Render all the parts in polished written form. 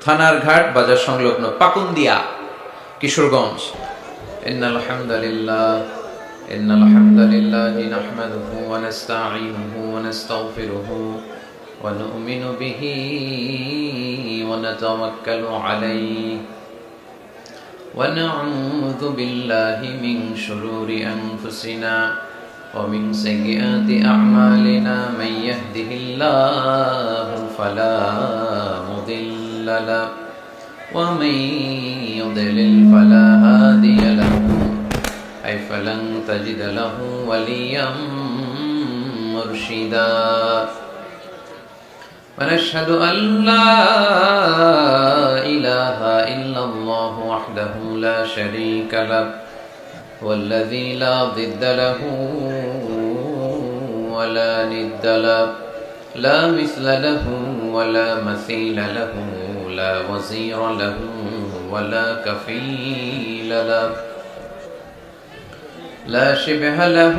থানার ঘাট বাজার সংলগ্ন পাকুন্দিয়া, কিশোরগঞ্জ। ইন্নাল হামদালিল্লাহি নাহমাদুহু ওয়া নাস্তাঈনুহু ওয়া নাস্তাগফিরুহু ওয়া নু'মিনু বিহি ওয়া নাতাওয়াক্কালু আলাইহি ওয়া নাউযু বিল্লাহি মিন শুরুরি আনফুসিনা ওয়া মিন সাইয়্যাতি আ'মালিনা মান ইয়াহদিহিল্লাহু ফালা মুদিল্লা লাহু ওয়া মান ইউদ্লিল ফালা হাদিয়া লাহু أي فلن تجد له وليا مرشدا ونشهد أن لا إله إلا الله وحده لا شريك له والذي لا ضد له ولا ند له لا مثل له ولا مثيل له لا وزير له ولا كفيل له لا شبه له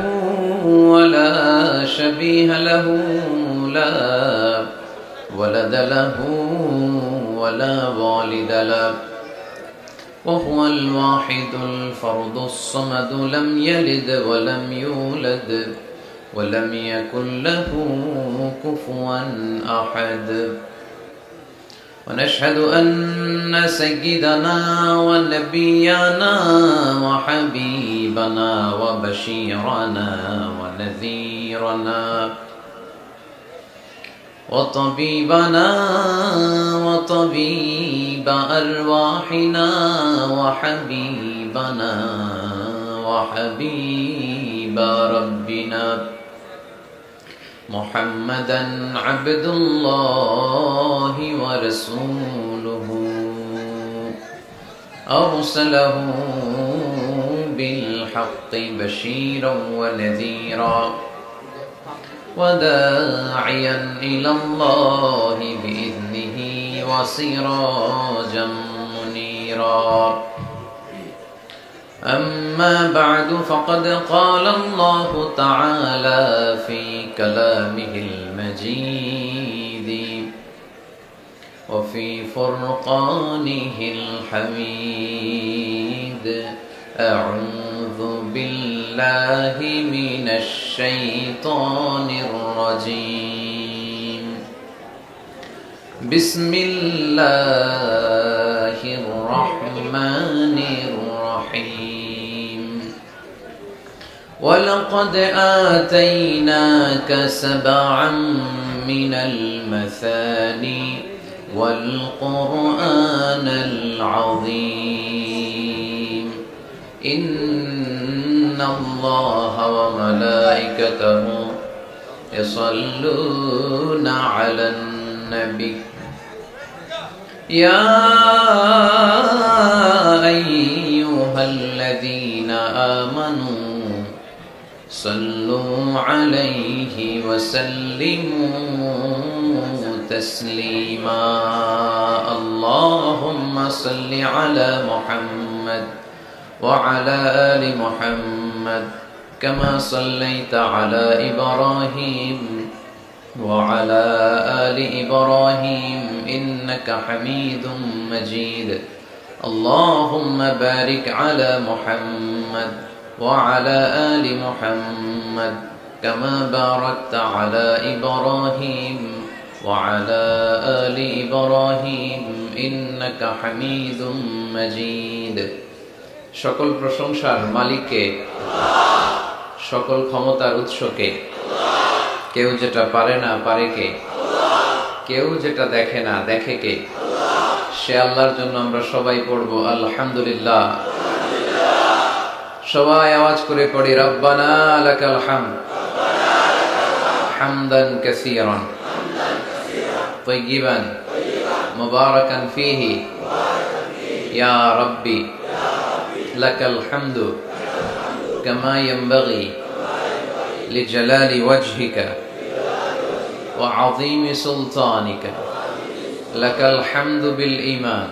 ولا شبيه له لا ولد له ولا والد له وهو الواحد الفرد الصمد لم يلد ولم يولد ولم يكن له كفوا أحد ونشهد أن سيدنا ونبينا وحبيبنا وبشيرنا ونذيرنا وطبيبنا وطبيب أرواحنا وحبيبنا وحبيب ربنا محمدًا عبد الله ورسوله أرسله بالحق بشيرا ونذيرا وداعيا إلى الله بإذنه وسراجا منيرا أما بعد فقد قال الله تعالى في كلامه المجيد وفي فرقانه الحميد أعوذ بالله من الشيطان الرجيم بسم الله الرحمن الرحيم ولقد آتيناك سبعا من المثاني والقرآن العظيم إن الله وملائكته يصلون على النبي يا أيها الذين آمنوا صلوا عليه وسلموا تسليما اللهم صل على محمد وعلى آل محمد كما صليت على إبراهيم وعلى آل إبراهيم إنك حميد مجيد اللهم بارك على محمد وعلى آل محمد كما باركت على إبراهيم وعلى آل إبراهيم إنك حميد مجيد সকল প্রশংসার মালিককে, সকল ক্ষমতার উৎসকে। কেউ যেটা পারে না পারে কে, কেউ যেটা দেখে না দেখে কে, সে আল্লাহর জন্য আমরা সবাই পড়বো আলহামদুলিল্লাহ। সবাই আওয়াজ করে পড়ি রব্বানা লাকাল হামদ হামদান কাসীরান তাইয়িবান মুবারাকান ফীহি ইয়া রাব্বি লাকাল হামদু কামা ইয়ানবাগি লিজালালি ওয়াজহিকা ওয়া আযীমি সুলতানিকা লাকাল হামদু বিল ঈমান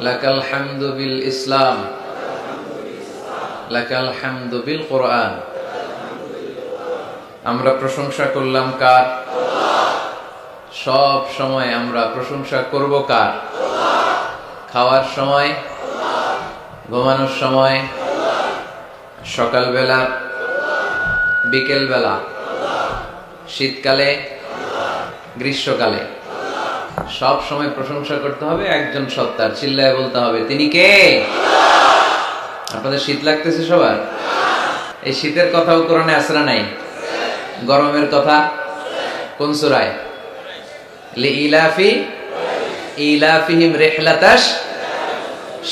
লাকাল হামদু বিল ইসলাম লাকাল হামদু বিল কুরআন। আমরা প্রশংসা করলাম কার? সব সময় আমরা প্রশংসা করব কার? খাওয়ার সময়, ঘুমানোর সময়, সকালবেলা, বিকেলবেলা, শীতকালে, গ্রীষ্মকালে, সব সময় প্রশংসা করতে হবে একজন সত্তার। চিল্লায় বলতে হবে, তিনি কে? আপনাদের শীত লাগতেছে সবার? এই শীতের কথাও কোরআনে আছে না নাই? গরমের কথা কোন সূরায়? লিইলাফি ইলাফিহিম রিহলাতাশ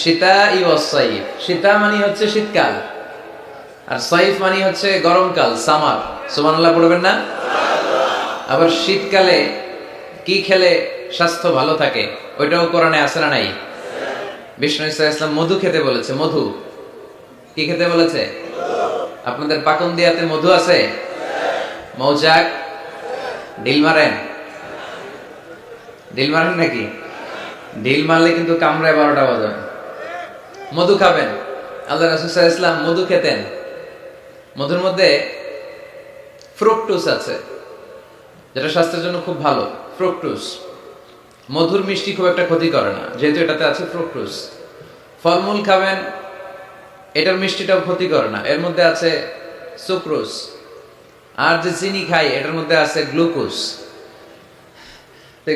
শিতাই ওয়াস সাইফ। শীতা মানে হচ্ছে শীতকাল, আর সাইফ মানে হচ্ছে গরমকাল, সামার। সুবহানাল্লাহ পড়বেন না? আবার শীতকালে কি খেলে স্বাস্থ্য ভালো থাকে ওইটাও কোরআনে আছে না নাই? বিষ্ণু ইসলাম মধু খেতে বলেছে। মধু কি খেতে বলেছে? আপনাদের পাকন দিয়াতে মধু আছে? মৌচাক ঢিল মারেন? ঢিল মারেন নাকি? ঢিল মারলে কিন্তু কামড়ায় 12টা বাজাবে। মধু খাবেন। আল্লাহ রাসূল সাল্লাল্লাহু আলাইহি ওয়াসাল্লাম মধু খেতেন। মধুর মধ্যে ফ্রুকটোজ আছে, যেটা স্বাস্থ্যের জন্য খুব ভালো। ফ্রুকটোজ, মধুর মিষ্টি খুব একটা ক্ষতি করে না, যেহেতু এটাতে আছে ফ্রুকটোজ। ফলমূল খাবেন, এটার মিষ্টিটাও ক্ষতি করে না, এর মধ্যে আছে সুক্রোজ। আর যে চিনি খাই এটার মধ্যে আছে গ্লুকোজ।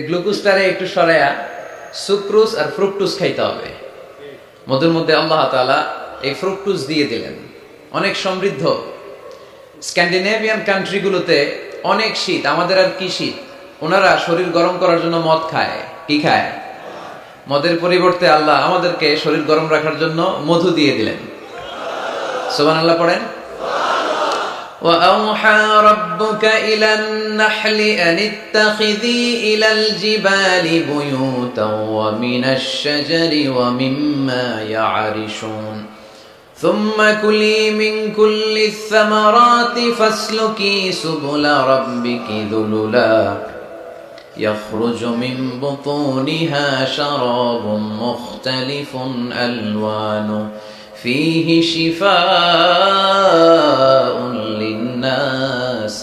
গ্লুকোজটারে একটু সরাইয়া সুক্রোজ আর ফ্রুকটোজ খাইতে হবে। মধুর মধ্যে আল্লাহ তাআলা এই ফ্রুকটোজ দিয়ে দিলেন। অনেক সমৃদ্ধ। স্ক্যান্ডিনেভিয়ান কান্ট্রিগুলোতে অনেক শীত, আমাদের আর কি শীত। ওনারা শরীর গরম করার জন্য মদ খায়। কি খায়? মদের পরিবর্তে আল্লাহ আমাদেরকে শরীর গরম রাখার জন্য মধু দিয়ে দিলেন। সুবহানাল্লাহ পড়েন। وَأَوْحَى رَبُّكَ إِلَى النَّحْلِ أَنِ اتَّخِذِي إِلَى الْجِبَالِ بُيُوتًا وَمِنَ الشَّجَرِ وَمِمَّا يَعْرِشُونَ ثُمَّ كُلِي مِنْ كُلِّ الثَّمَرَاتِ فَاسْلُكِي سُبُلَ رَبِّكِ ذُلُلًا يَخْرُجُ مِنْ بُطُونِهَا شَرَابٌ مُخْتَلِفٌ أَلْوَانُهُ فيه شفاء للناس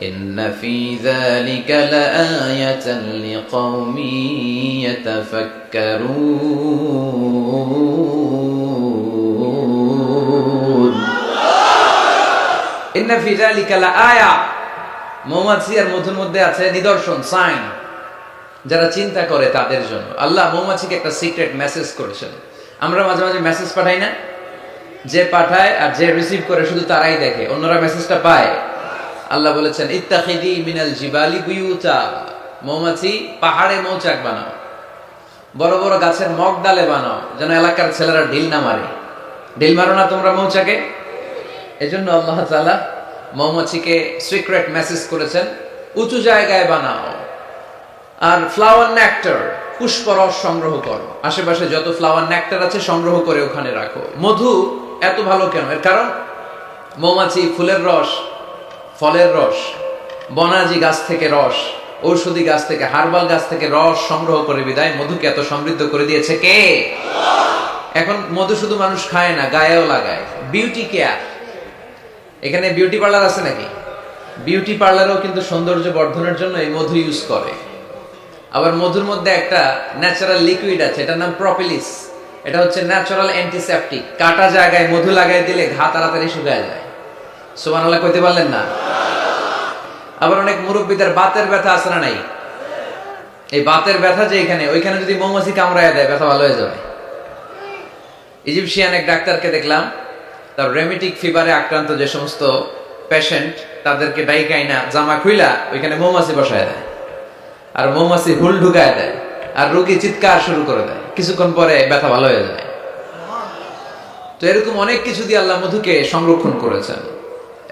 إن في ذلك لآية لقوم يتفكرون إن في ذلك لآية। মৌমাছি আর মধুর মধ্যে আছে নিদর্শন, সাইন, যারা চিন্তা করে তাদের জন্য। আল্লাহ মৌমাছিকে একটা সিক্রেট মেসেজ করেছেন। আমরা মাঝে মাঝে মেসেজ পাঠাই না? যে পাঠায় আর যে রিসিভ করে শুধু তারাই দেখে, অন্যরা মেসেজটা পায়। আল্লাহ বলেছেন ইত্তাখিদি মিনাল জিবালি বুয়ুতা, মৌমাছি পাহাড়ে মৌচাক বানাও, বড় বড় গাছের মগ ডালে বানাও, যেন এলাকার ছেলেরা ঢিল না মারে। ঢিল মারো না তোমরা মৌচাকে। এজন্য আল্লাহ তাআলা মৌমাছিকে সিক্রেট মেসেজ করেছেন, উঁচু জায়গায় বানাও। আর ফ্লাওয়ার নেক্টার, পুষ্পরস সংগ্রহ করো, আশেপাশে যত ফ্লাওয়ার নেক্টার আছে সংগ্রহ করে ওখানে রাখো। মধু এত ভালো কেন? এর কারণ মৌমাছি ফুলের রস, ফলের রস, বনাজি গাছ থেকে রস, ঔষধি গাছ থেকে, হার্বাল গাছ থেকে রস সংগ্রহ করে বিদায় মধুকে এত সমৃদ্ধ করে দিয়েছে কে? এখন মধু শুধু মানুষ খায় না, গায়েও লাগায়। বিউটি কেয়ার, এখানে বিউটি পার্লার আছে নাকি? বিউটি পার্লারও কিন্তু সৌন্দর্য বর্ধনের জন্য এই মধু ইউজ করে। আবার মধুর মধ্যে একটা ন্যাচারাল লিকুইড আছে, এটার নাম প্রপিলিস। এটা হচ্ছে ন্যাচারাল অ্যান্টিসেপটিক। কাটা জায়গায় মধু লাগাই দিলে ঘা তাড়াতাড়ি শুকায় যায়। সুবহানাল্লাহ কইতে পারলেন না? আবার অনেক মুরব্বীদের বাতের ব্যথা আছে না নাই? এই বাতের ব্যথা যে এখানে, ওইখানে যদি মৌমাছি কামড়ায় দেয় ব্যথা ভালো হয়ে যাবে। ইজিপশিয়ান এক ডাক্তারকে দেখলাম, তার রেমিটিক ফিভারে আক্রান্ত যে সমস্ত পেশেন্ট তাদেরকে ডাইকাইনা জামা খুইলা ওইখানে মৌমাছি বসায় দেয়, আর মৌমাছি হুল ঢুকায় দেয়, আর রোগী চিৎকার শুরু করে দেয়, কিছুক্ষণ পরে ব্যথা ভালো হয়ে যায়। তো এরকম অনেক কিছু দিয়ে আল্লাহ মধুকে সংরক্ষণ করেছেন।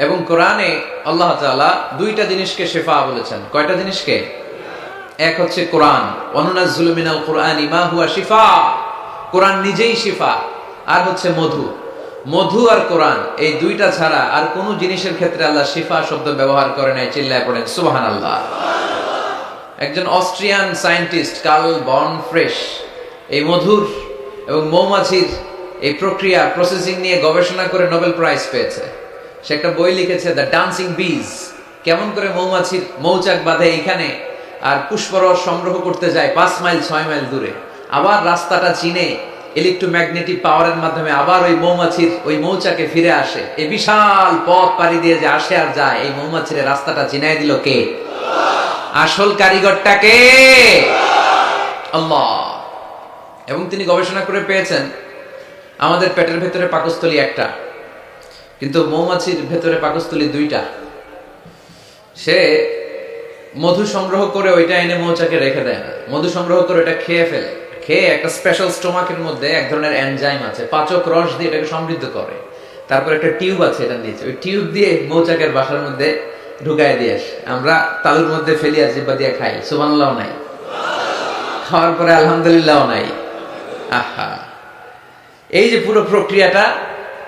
এবং কোরআনে আল্লাহ তাআলা দুইটা জিনিসকে শিফা বলেছেন। কয়টা জিনিসকে? এক হচ্ছে কোরআন, ওয়ানুনাজ্জিলু মিনাল কুরআনি মা হুয়া শিফা, কোরআন নিজেই শিফা। আর হচ্ছে মধু। মধু আর কোরআন এই দুইটা ছাড়া আর কোন জিনিসের ক্ষেত্রে আল্লাহ শিফা শব্দ ব্যবহার করে নাই। চিল্লায় পড়েন সুবহানাল্লাহ। একজন অস্ট্রিয়ান সায়েন্টিস্ট কার্ল বর্নফ্রেশ এই মধুর এবং মৌমাছির এই প্রক্রিয়া প্রসেসিং নিয়ে গবেষণা করে নোবেল প্রাইজ পেয়েছে। সে একটা বই লিখেছে, দ্য ডান্সিং বিজ, কেমন করে মৌমাছির মৌচাক বাঁধে এইখানে আর পুষ্পরস সংগ্রহ করতে যায় 5 মাইল 6 মাইল দূরে, আবার রাস্তাটা চিনে ইলেকট্রোম্যাগনেটিক পাওয়ারের মাধ্যমে আবার ওই মৌমাছির ওই মৌচাকে ফিরে আসে। এই বিশাল পথ পাড়ি দিয়ে যে আসে আর যায়, এই মৌমাছির রাস্তাটা চিনাই দিল কে? আসল কারিগরটা কে? আল্লাহ। এবং তিনি গবেষণা করে পেয়েছেন আমাদের পেটের ভেতরে পাকস্থলী একটা, কিন্তু মৌমাছির ভেতরে পাকস্থলী 2টা। সে মধু সংগ্রহ করে ওইটা এনে মৌচাকে রেখে দেয় না, মধু সংগ্রহ করে ওটা খেয়ে ফেলে। খেয়ে একটা স্পেশাল স্টোমাকের মধ্যে এক ধরনের এনজাইম আছে, পাচক রস দিয়ে এটাকে সমৃদ্ধ করে। তারপর একটা টিউব আছে এটা নিচে, ওই টিউব দিয়ে মৌচাকের বাসার মধ্যে ঢুকায় দিয়ে আসে। আমরা তালুর মধ্যে ফেলি আর জিব্বা দিয়ে খাই, সুবহানাল্লাহ নাই, খাওয়ার পরে আলহামদুলিল্লাহ নাই। আহা, এই যে পুরো প্রক্রিয়াটা,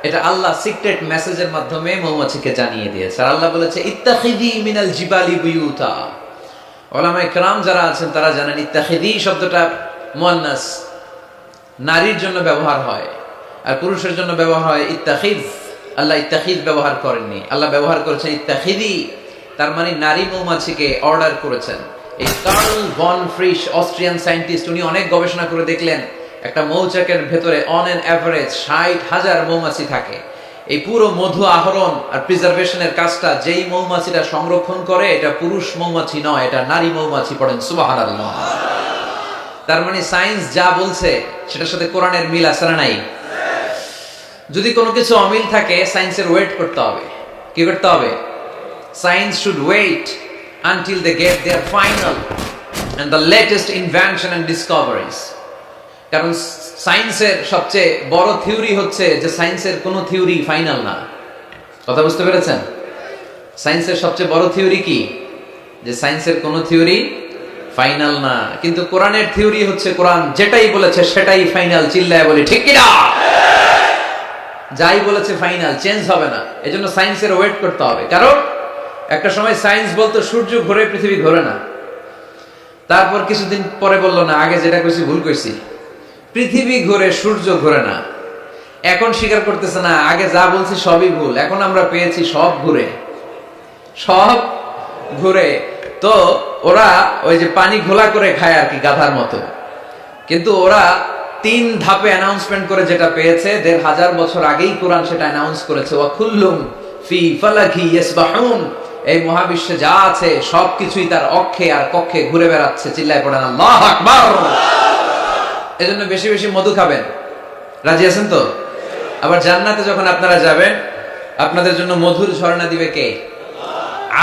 এটা আল্লাহ সিক্রেট মেসেজের মাধ্যমে মৌমাছিকে জানিয়ে দিয়েছে। আর আল্লাহ বলেছে ইত্তাখিদি মিনাল জিবালি বুয়ুতা। উলামায়ে কেরাম যারা আছেন তারা জানেন ইত্তাখিদি শব্দটা মুয়ান্নাস, নারীর জন্য ব্যবহার হয়, আর পুরুষের জন্য ব্যবহার হয় ইত্তাখিজ। আল্লাহ ইত্তাখিজ ব্যবহার করেননি, আল্লাহ ব্যবহার করেছেন ইত্তাখিদি। তার মানে নারী মৌমাছিকে অর্ডার করেছেন। এই Karl von Frisch, Austrian scientist, উনি অনেক গবেষণা করে দেখলেন একটা মৌচাকের ভেতরে অন এন এভারেজ 60,000 মৌমাছি থাকে। এই পুরো মধু আহরণ আর প্রিজার্ভেশনের কাজটা যেই মৌমাছিটা সংরক্ষণ করে, এটা পুরুষ মৌমাছি নয়, এটা নারী মৌমাছি। পড়েন সুবহানাল্লাহ। তার মানে সায়েন্স যা বলছে সেটার সাথে কোরআনের মিল আছে না নাই? যদি কোনো কিছু অমিল থাকে, সায়েন্সের ওয়েট করতে হবে। কি করতে হবে? Science should wait until they get their final and the latest invention and discoveries. কারণ সায়েন্সের সবচেয়ে বড় থিওরি হচ্ছে যে সায়েন্সের কোনো থিওরি ফাইনাল না। কথা বুঝতে পেরেছেন? সায়েন্সের সবচেয়ে বড় থিওরি কি? যে সায়েন্সের কোনো থিওরি ফাইনাল না। কিন্তু কোরআনের থিওরি হচ্ছে কোরআন যেটাই বলেছে সেটাই ফাইনাল। চিল্লায় বলি ঠিক কিনা? যাই বলেছে ফাইনাল, চেঞ্জ হবে না। এজন্য সায়েন্সের ওয়েট করতে হবে। কারণ একটা সময় সায়েন্স বলতো সূর্য ঘোরে, পৃথিবী ঘোরে না। তারপর কিছুদিন পরে বললো না, আগে যেটা কইছি ভুল কইছি, পৃথিবী ঘোরে, সূর্য ঘোরে না। এখন স্বীকার করতেছে না, আগে যা বলছি সবই ভুল। এখন আমরা পেয়েছি সব ঘুরে, সব ঘুরে। তো ওরা ওই যে পানি ঘোলা করে খায় আর কি, গাধার মতো। কিন্তু ওরা 3 ধাপে অ্যানাউন্সমেন্ট করে যেটা পেয়েছে, 1500 বছর আগেই কোরআন সেটা অ্যানাউন্স করেছে। ওয়া কুল্লুম ফি ফালাকি ইয়াসবাহুন। এই মহাবিশ্বে যা আছে সবকিছুই তার অক্ষে আর কক্ষে ঘুরে বেড়াচ্ছে। চিল্লায় পড়েন আল্লাহু আকবার। এজন্য বেশি বেশি মধু খাবেন। রাজি আছেন তো? আবার জান্নাতে যখন আপনারা যাবেন, আপনাদের জন্য মধুর ঝর্ণা দিবে কে?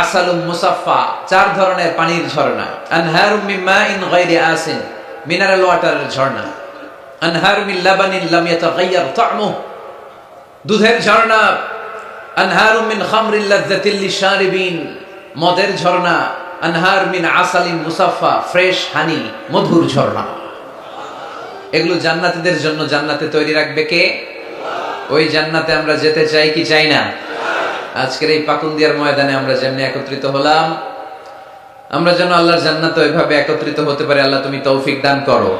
আসালুম মুসাফফা, 4 ধরনের পানির ঝর্ণা। আনহারুম মিন মাইন গায়রি আসিন, মিনারেল ওয়াটারের ঝর্ণা। আনহারুম মিন লাবানিন লাম ইয়াতাগায়্যার তা'মুহু, দুধের ঝর্ণা। আনহারুম মিন খামরিল লাযযাতিল লিশারিবিন, মদের ঝর্ণা। আনহার মিন আসালিন মুসাফফা, ফ্রেশ হানি, মধুর ঝর্ণা। এগুলো জান্নাতীদের জন্য জান্নাতে তৈরি রাখবে কে? ওই জান্নাতে আমরা যেতে চাই কি চাই না? আজকের এই পাকুন্দিয়ার ময়দানে আমরা যেমনি একত্রিত হলাম, আমরা যেন আল্লাহর জান্নাতে ওইভাবে একত্রিত হতে পারি। আল্লাহ তুমি তৌফিক দান করো।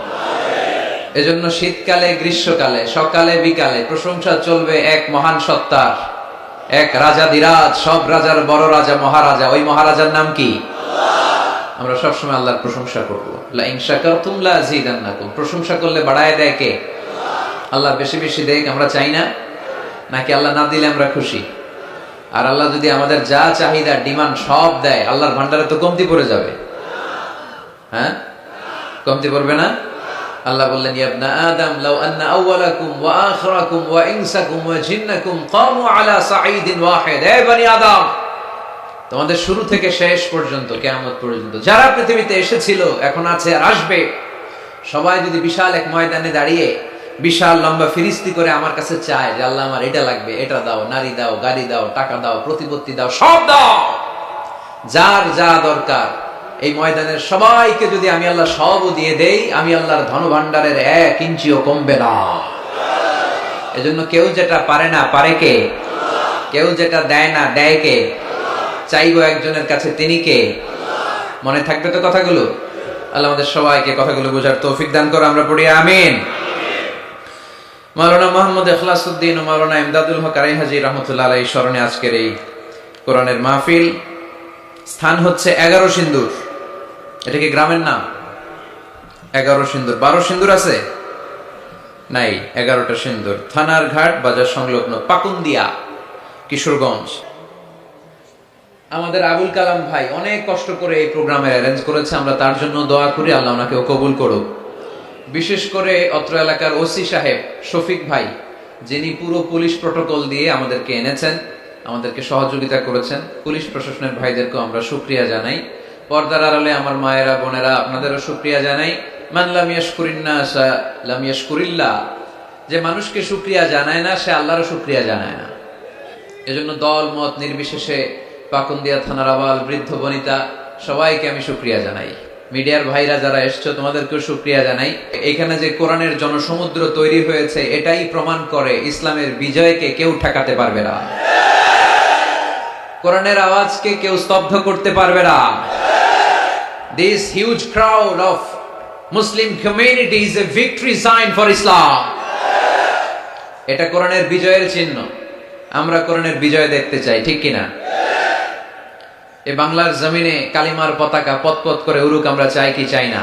এজন্য শীতকালে, গ্রীষ্মকালে, সকালে বিকালে প্রশংসা চলবে এক মহান সত্তার, এক রাজাধিরাজ, সব রাজার বড় রাজা, মহারাজা। ওই মহারাজার নাম কি? আমরা সবসময় আল্লাহর প্রশংসা করবো। লা ইন শাকারতুম লা আযীদান্নাকুম। প্রশংসা করলে বাড়ায় দেয় কে? আল্লাহ বেশি বেশি দেয়। আমরা চাই না? নাকি আল্লাহ না দিলে আমরা খুশি? আর আল্লাহ যদি আমাদের যা চাহিদা, ডিমান্ড সব দেয়, আল্লাহর ভান্ডারে তো কমতি পড়ে যাবে। হ্যাঁ, কমতি পড়বে না? আল্লাহ বললেন ইয়া ইবনা আদম লাউ আন্না আউওয়ালাকুম ওয়া আখিরাকুম ওয়া ইনসাকুম ওয়া জিন্নাকুম কামু আলা সাঈদিন ওয়াহিদ। হে বনি আদম, তোমাদের শুরু থেকে শেষ পর্যন্ত, কিয়ামত পর্যন্ত যারা পৃথিবীতে এসেছিল, এখন আছে আর আসবে, সবাই যদি বিশাল এক ময়দানে দাঁড়িয়ে বিশাল লম্বা ফিরিস্তি করে আমার কাছে চায় যে আল্লাহ আমার এটা লাগবে, এটা দাও, নারী দাও, গাড়ি দাও, টাকা দাও, প্রতিপত্তি দাও, সব দাও, যার যা দরকার, এই ময়দানের সবাইকে যদি আমি আল্লাহ সবও দিয়ে দেই, আমি আল্লাহর ধনভাণ্ডারের 1 ইঞ্চিও কমবে না। এজন্য কেউ যেটা পারে না, পারে কে? কেউ যেটা দেয় না, দেয় কে? চাইবো একজনের কাছে, তিনি কে? মনে থাকবে তো কথাগুলো? আল্লাহ আমাদের সবাইকে কথাগুলো বোঝার তৌফিক দান করো। আমরা পড়ি আমিন। মাওলানা মুহাম্মদ ইখলাসউদ্দিন ও মাওলানা ইমদাদুল হক আরাই হাজী রাহমাতুল্লাহ আলাইহির স্মরণে আজকের এই কোরআনের মাহফিল। স্থান হচ্ছে 11 সিন্দুর। এটা কি গ্রামের নাম? 11 সিন্দুর। 12 সিন্দুর আছে নাই? 11টা সিন্দুর। থানার ঘাট বাজার সংলগ্ন পাকুন্দিয়া, কিশোরগঞ্জ। আমাদের আবুল কালাম ভাই অনেক কষ্ট করে এই প্রোগ্রামের অ্যারেঞ্জ করেছে, আমরা তার জন্য দোয়া করি আল্লাহ ওনাকেও কবুল করুক। বিশেষ করে অত্র এলাকার ওসি সাহেব শফিক ভাই, যিনি পুরো পুলিশ প্রটোকল দিয়ে আমাদেরকে এনেছেন, আমাদেরকে সহযোগিতা করেছেন। পুলিশ প্রশাসনের ভাইদেরকেও আমরা শুকরিয়া জানাই। পর্দার আড়ালে আমার মায়েরা বোনেরা, আপনাদেরও শুকরিয়া জানাই। মান লাম ইয়াশকুরিন্নাস লাম ইয়াশকুরিল্লাহ, যে মানুষকে শুকরিয়া জানায় না সে আল্লাহরও শুকরিয়া জানায় না। এজন্য দল মত নির্বিশেষে পাকুন্দিয়া থানার আবাল বৃদ্ধ বনিতা সবাইকে আমি শুকরিয়া জানাই। মিডিয়ার ভাইরা যারা এসছো তোমাদেরকেও শুকরিয়া জানাই। এখানে যে কোরআনের জনসমুদ্র তৈরি হয়েছে এটাই প্রমাণ করে ইসলামের বিজয়কে কেউ ঠেকাতে পারবে না, কোরআনের আওয়াজকে কেউ স্তব্ধ করতে পারবে না। This huge crowd of Muslim community is a victory sign for Islam. এটা কোরআনের বিজয়ের চিহ্ন। আমরা কোরআনের বিজয় দেখতে চাই, ঠিক কিনা? এই বাংলার জমিনে কালিমার পতাকা পতপত করে উড়ুক, আমরা চাই কি চাই না?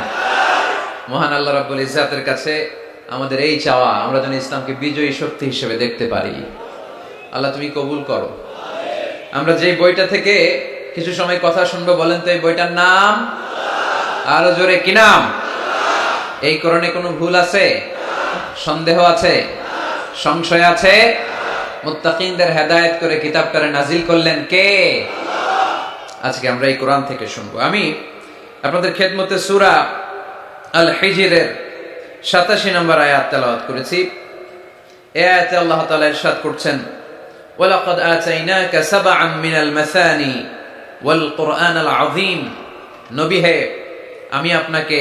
মহান আল্লাহ রাব্বুল ইজ্জাতের কাছে আমাদের এই চাওয়া, আমরা যেন ইসলামকে বিজয়ী শক্তি হিসেবে দেখতে পারি। আল্লাহ তুমি কবুল করো। আমরা যে বইটা থেকে কিছু সময় কথা শুনবো, বলেন তো এই বইটার নাম? আরো জোরে, কি নাম? এই কোরআনে কোনো ভুল আছে? সন্দেহ আছে? সংশয় আছে? মুত্তাকিনদের হেদায়েত করে কিতাবটারে নাজিল করলেন কে? আজকে আমরা এই কোরআন থেকে শুনবো। আমি আপনাদের খেদমতে সূরা আল হিজরের 87 নম্বর আয়াত তেলাওয়াত করেছি। এই আয়াতে আল্লাহ তাআলা ইরশাদ করছেন, ওয়ালাকাদ আতাইনাকা সাবআন মিনাল মাসানি ওয়াল কুরআনাল আযীম। নবী হে, আমি আপনাকে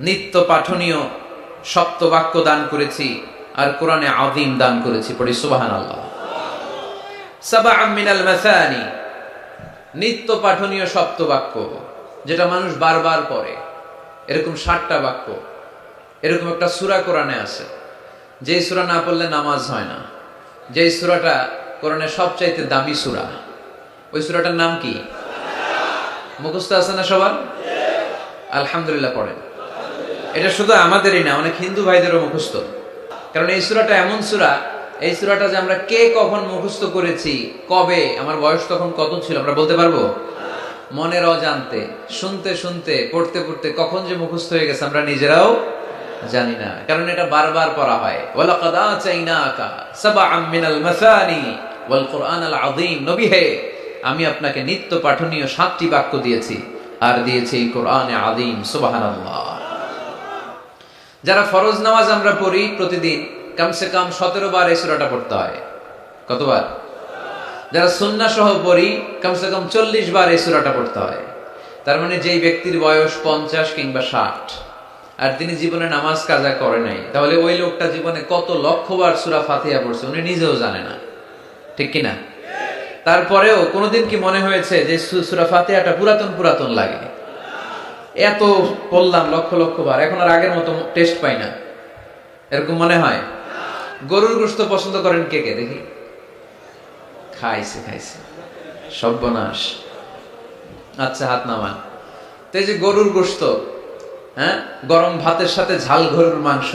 নিত্য পাঠনীয় সপ্তবাক্য দান করেছি আর কোরআনে আযীম দান করেছি। পড়ি সুবহানাল্লাহ। সাবআন মিনাল মাসানি, নিত্য পাঠনীয় সপ্তবাক্য, যেটা মানুষ বারবার পড়ে, এরকম 60টা বাক্য। এরকম একটা সূরা কোরআনে আছে, যেই সূরা না পড়লে নামাজ হয় না, যেই সূরাটা কোরআনের সবচাইতে দামি সূরা। ওই সূরাটার নাম কি? মুখস্থ আছে না সবার? আলহামদুলিল্লাহ পড়েন। এটা শুধু আমাদেরই না, অনেক হিন্দু ভাইদেরও মুখস্থ। কারণ এই সূরাটা এমন সূরা, এই সূরাটা যে আমরা কে কখন মুখস্থ করেছি, কবে, আমার বয়স তখন কত ছিল আমরা বলতে পারবো? মনের অজান্তে, শুনতে শুনতে, পড়তে পড়তে কখন যে মুখস্থ হয়ে গেছে আমরা নিজেরাও জানি না। কারণ এটা বারবার পড়া হয়। ওয়ালাকাদ আতাইনাকা সাবআন মিনাল মাসানি ওয়াল কুরআনাল আযীম। নবী হে, আমি আপনাকে নিত্য পাঠনীয় 7টি বাক্য দিয়েছি আর দিয়েছি এই কোরআনে আযীম। সুবহানাল্লাহ। যারা ফরজ নামাজ আমরা পড়ি প্রতিদিন, কমসে কম 17 বার এই সূরাটা পড়তে হয়। কতবার? যারা সুন্নাহ সহ পড়ি, কমসে কম 40 বার এই সূরাটা পড়তে হয়। তার মানে যেই ব্যক্তির বয়স 50 কিংবা 60 আর তিনি জীবনে নামাজ কাজা করে নাই, তাহলে ওই লোকটা জীবনে কত লক্ষবার সূরা ফাতিহা পড়ছে উনি নিজেও জানে না, ঠিক কিনা? তারপরেও কোনোদিন কি মনে হয়েছে যে সূরা ফাতিহাটা পুরাতন পুরাতন লাগে? এত পড়লাম লক্ষ লক্ষ বার, এখন আর আগের মতো টেস্ট পাই না, এরকম মনে হয়? গরুর গোশত পছন্দ করেন কে কে দেখি? খাইছে খাইছে, সর্বনাশ। আচ্ছা, হাত নামান। তো এই যে গরুর গোশত, হ্যাঁ, গরম ভাতের সাথে ঝাল গরুর মাংস,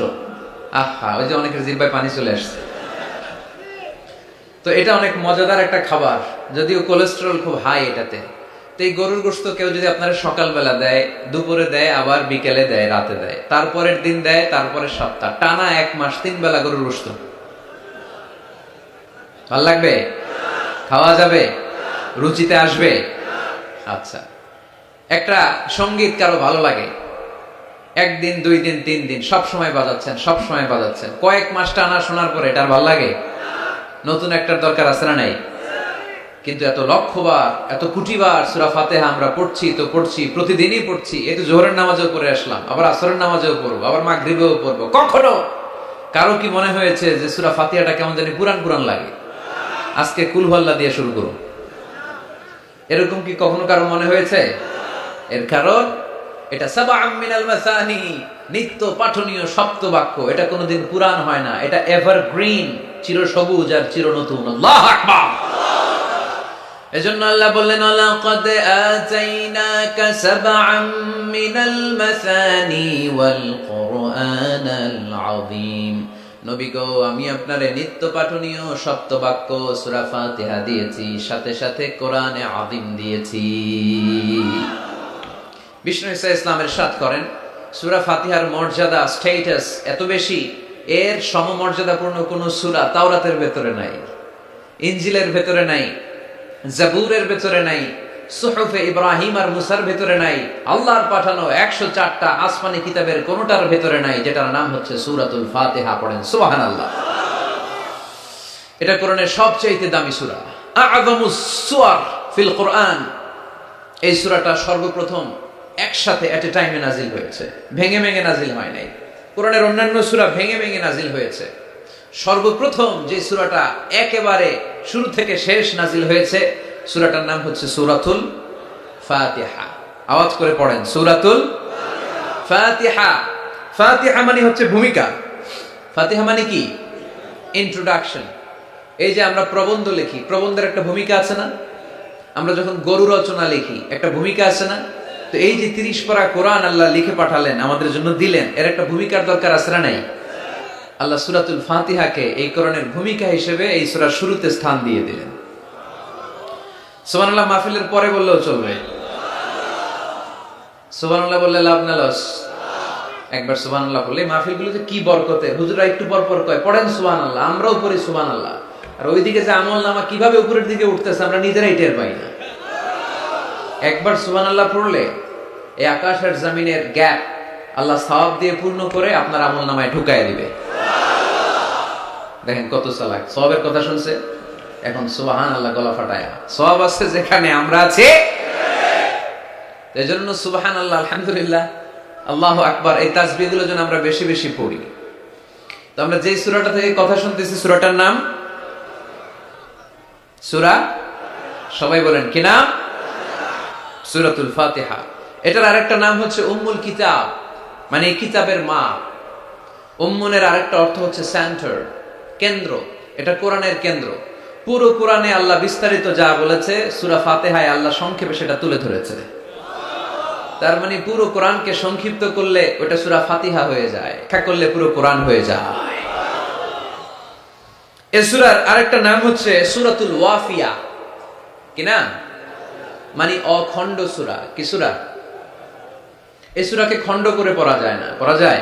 আহা, ওই যে অনেকের জিহ্বায় পানি চলে আসছে। তো এটা অনেক মজাদার একটা খাবার, যদিও কোলেস্টেরল খুব হাই এটাতে। তো এই গরুর গোশত কেউ যদি আপনারা সকালবেলা দেয়, দুপুরে দেয়, আবার বিকেলে দেয়, রাতে দেয়, তারপরের দিন দেয়, তারপরের সপ্তাহ, টানা 1 মাস 3 বেলা গরুর গোশত, ভাল লাগবে? খাওয়া যাবে? রুচিতে আসবে? আচ্ছা, একটা সঙ্গীত কারো ভালো লাগে, 1 দিন 2 দিন 3 দিন সব সময় বাজাচ্ছেন, সব সময় বাজাচ্ছেন, কয়েক মাস টানা শোনার পরে এটা আর ভালো লাগে? নতুন একটার দরকার আছে না নাই? কিন্তু এত লক্ষবার, এত কোটিবার সূরা ফাতিহা আমরা পড়ছি তো পড়ছি, প্রতিদিনই পড়ছি। এই তো জোহরের নামাজেও পড়ে আসলাম, আবার আসরের নামাজেও পড়বো, আবার মাগরিবেও পড়বো। কখনো কারো কি মনে হয়েছে যে সূরা ফাতিহাটা কেমন জানি পুরান পুরান লাগে? আজকে কুল হুয়াল্লাহ দিয়ে শুরু করুন, এরকম কি কখনো কারো মনে হয়েছে? এর কারণ এটা সাবআন মিনাল মাসানি, নিত্য পাঠনীয় সপ্তবাক্য। এটা কোনোদিন পুরান হয় না, এটা এভারগ্রিন, চিরসবুজ আর চিরনতুন। আল্লাহু আকবার। এজন্য আল্লাহ বললেন লাকাদ আতাইনাকা সাবআম মিনাল মাসানি ওয়াল কুরআনাল আযীম। নবী গো, আমি আপনারে নিত্য পাঠনীয় সপ্তবাক্য সূরা ফাতিহা দিয়েছি, সাথে সাথে কোরআনে আযীম দিয়েছি। বিষ্ণু ঈসা ইসলামের ইরশাদ করেন, সূরা ফাতিহার মর্যাদা স্ট্যাটাস এত বেশি, এর সমমর্যাদাপূর্ণ কোন সূরা তাওরাতের ভেতরে নাই, ইনজিলের ভেতরে নাই, জাবুরের ভেতরে নাই, সুহুফে ইব্রাহিম আর মুসার ভেতরে নাই, আল্লাহর পাঠানো 104টা আসমানি কিতাবের কোনটার ভেতরে নাই, যেটার নাম হচ্ছে সূরাতুল ফাতিহা। পড়েন সুবহানাল্লাহ। এটা কোরআনের সবচেয়ে দামি সূরা, আযমুস সুওয়ার ফিল কোরআন। এই সূরাটা সর্বপ্রথম একসাথে এট এ টাইমে নাজিল হয়েছে, ভেঙে ভেঙে নাজিল হয় নাই। কোরআনের অন্যান্য সূরা ভেঙে ভেঙে নাজিল হয়েছে, সর্বপ্রথম যে সূরাটা একেবারে শুরু থেকে শেষ নাজিল হয়েছে, সূরাটার নাম হচ্ছে সূরাতুল ফাতিহা। আওয়াজ করে পড়েন, সূরাতুল ফাতিহা। ফাতিহা মানে হচ্ছে ভূমিকা। ফাতিহা মানে কি? ইন্ট্রোডাকশন। এই যে আমরা প্রবন্ধ লিখি, প্রবন্ধের একটা ভূমিকা আছে না? আমরা যখন গরু রচনা লিখি, একটা ভূমিকা আছে না? তো এই যে 30 পারা কোরআন আল্লাহ লিখে পাঠালেন, আমাদের জন্য দিলেন, এর একটা ভূমিকার দরকার আছে না নাই? আল্লাহ সূরাতুল ফাতিহাকে এই কোরআনের ভূমিকা হিসেবে এই সূরার শুরুতে স্থান দিয়ে দিলেন। সুবহানাল্লাহ মাহফিলের পরে বললেও চলবে, সুবহানাল্লাহ বললে লাভ না লস? একবার সুবহানাল্লাহ বললে মাহফিলগুলোতে কি বরকতে, হুজুরা একটু পর পর কয় পড়েন সুবহানাল্লাহ, আমরাও পড়ি সুবহানাল্লাহ। আর ওইদিকে যে আমলনামা কিভাবে উপরের দিকে উঠতেছে আমরা নিজেরাই টের পাই না। একবার সুবহানাল্লাহ পড়লে এই আকাশের জমিনের গ্যাপ আল্লাহ সওয়াব দিয়ে পূর্ণ করে আপনার আমলনামায় ঢুকায় দিবে। দেখেন কত চালাক, সওয়াবের কথা শুনছে, এখন সুবহানাল্লাহ গলা ফাটায়া। সওয়াব আছে যেখানে আমরা আছি, এজন্য সুবহানাল্লাহ, আলহামদুলিল্লাহ, আল্লাহু আকবার, এই তাসবিহগুলো যেন আমরা বেশি বেশি পড়ি। তো আমরা যে সূরাটা থেকে কথা শুনতেছি, সূরাটার নাম সূরা, সবাই বলেন কি নাম? সূরাতুল ফাতিহা। এটার আরেকটা নাম হচ্ছে উম্মুল কিতাব, মানে কিতাবের মা। উম্মুনের আরেকটা অর্থ হচ্ছে সেন্টার, কেন্দ্র। এটা কোরআনের কেন্দ্র। পুরো কোরআনে আল্লাহ বিস্তারিত যা বলেছে, সূরা ফাতিহায় আল্লাহ সংক্ষেপে সেটা তুলে ধরেছে। তার মানে পুরো কোরআনকে সংক্ষিপ্ত করলে ওটা সূরা ফাতিহা হয়ে যায়, ব্যাখ্যা করলে পুরো কোরআন হয়ে যায়। এই সূরার আরেকটা নাম হচ্ছে সূরাতুল ওয়াফিয়া। কি নাম? মানে অখণ্ড সূরা। কি সূরা? এই সূরাকে খণ্ড করে পড়া যায় না। পড়া যায়?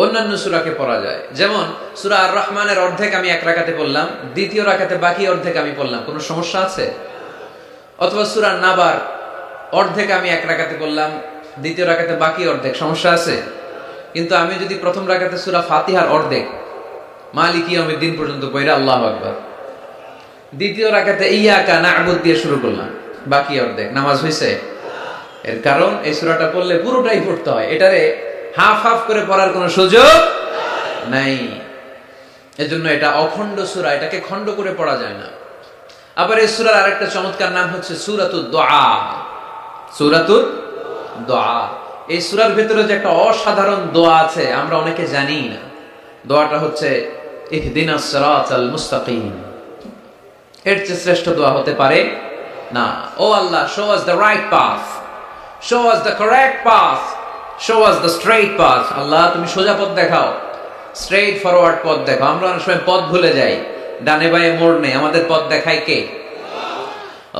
অন্যান্য সূরাকে পড়া যায়। যেমন সূরা আর রহমানের অর্ধেক আমি এক রাকাতে পড়লাম, দ্বিতীয় রাকাতে বাকি অর্ধেক আমি পড়লাম, কোনো সমস্যা আছে? অথবা সূরা নাবার অর্ধেক আমি এক রাকাতে পড়লাম, দ্বিতীয় রাকাতে বাকি অর্ধেক, সমস্যা আছে? কিন্তু আমি যদি প্রথম রাকাতে সূরা ফাতিহার অর্ধেক মালিকি ইয়াউমিদ্দিন পর্যন্ত পড়া, আল্লাহু আকবার, দ্বিতীয় রাকাতে ইয়াকা না'বুদ দিয়ে শুরু করলাম, বাকি অর্ধেক, নামাজ হইছে? এর কারণ এই সূরাটা পড়লে পুরোটাই পড়তে হয়, এটারে হাফ হাফ করে পড়ার কোনো সুযোগ নাই। এজন্য এটা অখণ্ড সূরা, এটাকে খণ্ড করে পড়া যায় না। আবার এই সূরার আরেকটা চমৎকার নাম হচ্ছে সূরাতুদ দুআ। সূরাতুদ দুআ। এই সূরার ভিতরে যে একটা অসাধারণ দোয়া আছে, আমরা অনেকে জানি না। দোয়াটা হচ্ছে ইহদিনাস সিরাতাল মুস্তাকিম। এর চেয়ে শ্রেষ্ঠ দোয়া হতে পারে না। ও আল্লাহ, show us the right path, show us the correct path, show us the straight path. আল্লাহ, তুমি সোজা পথ দেখাও, স্ট্রেইট ফরওয়ার্ড পথ দেখাও। আমরা অনেক সময় পথ ভুলে যাই, ডানে বাঁয়ে মোড় নেই, আমাদের পথ দেখায় কে?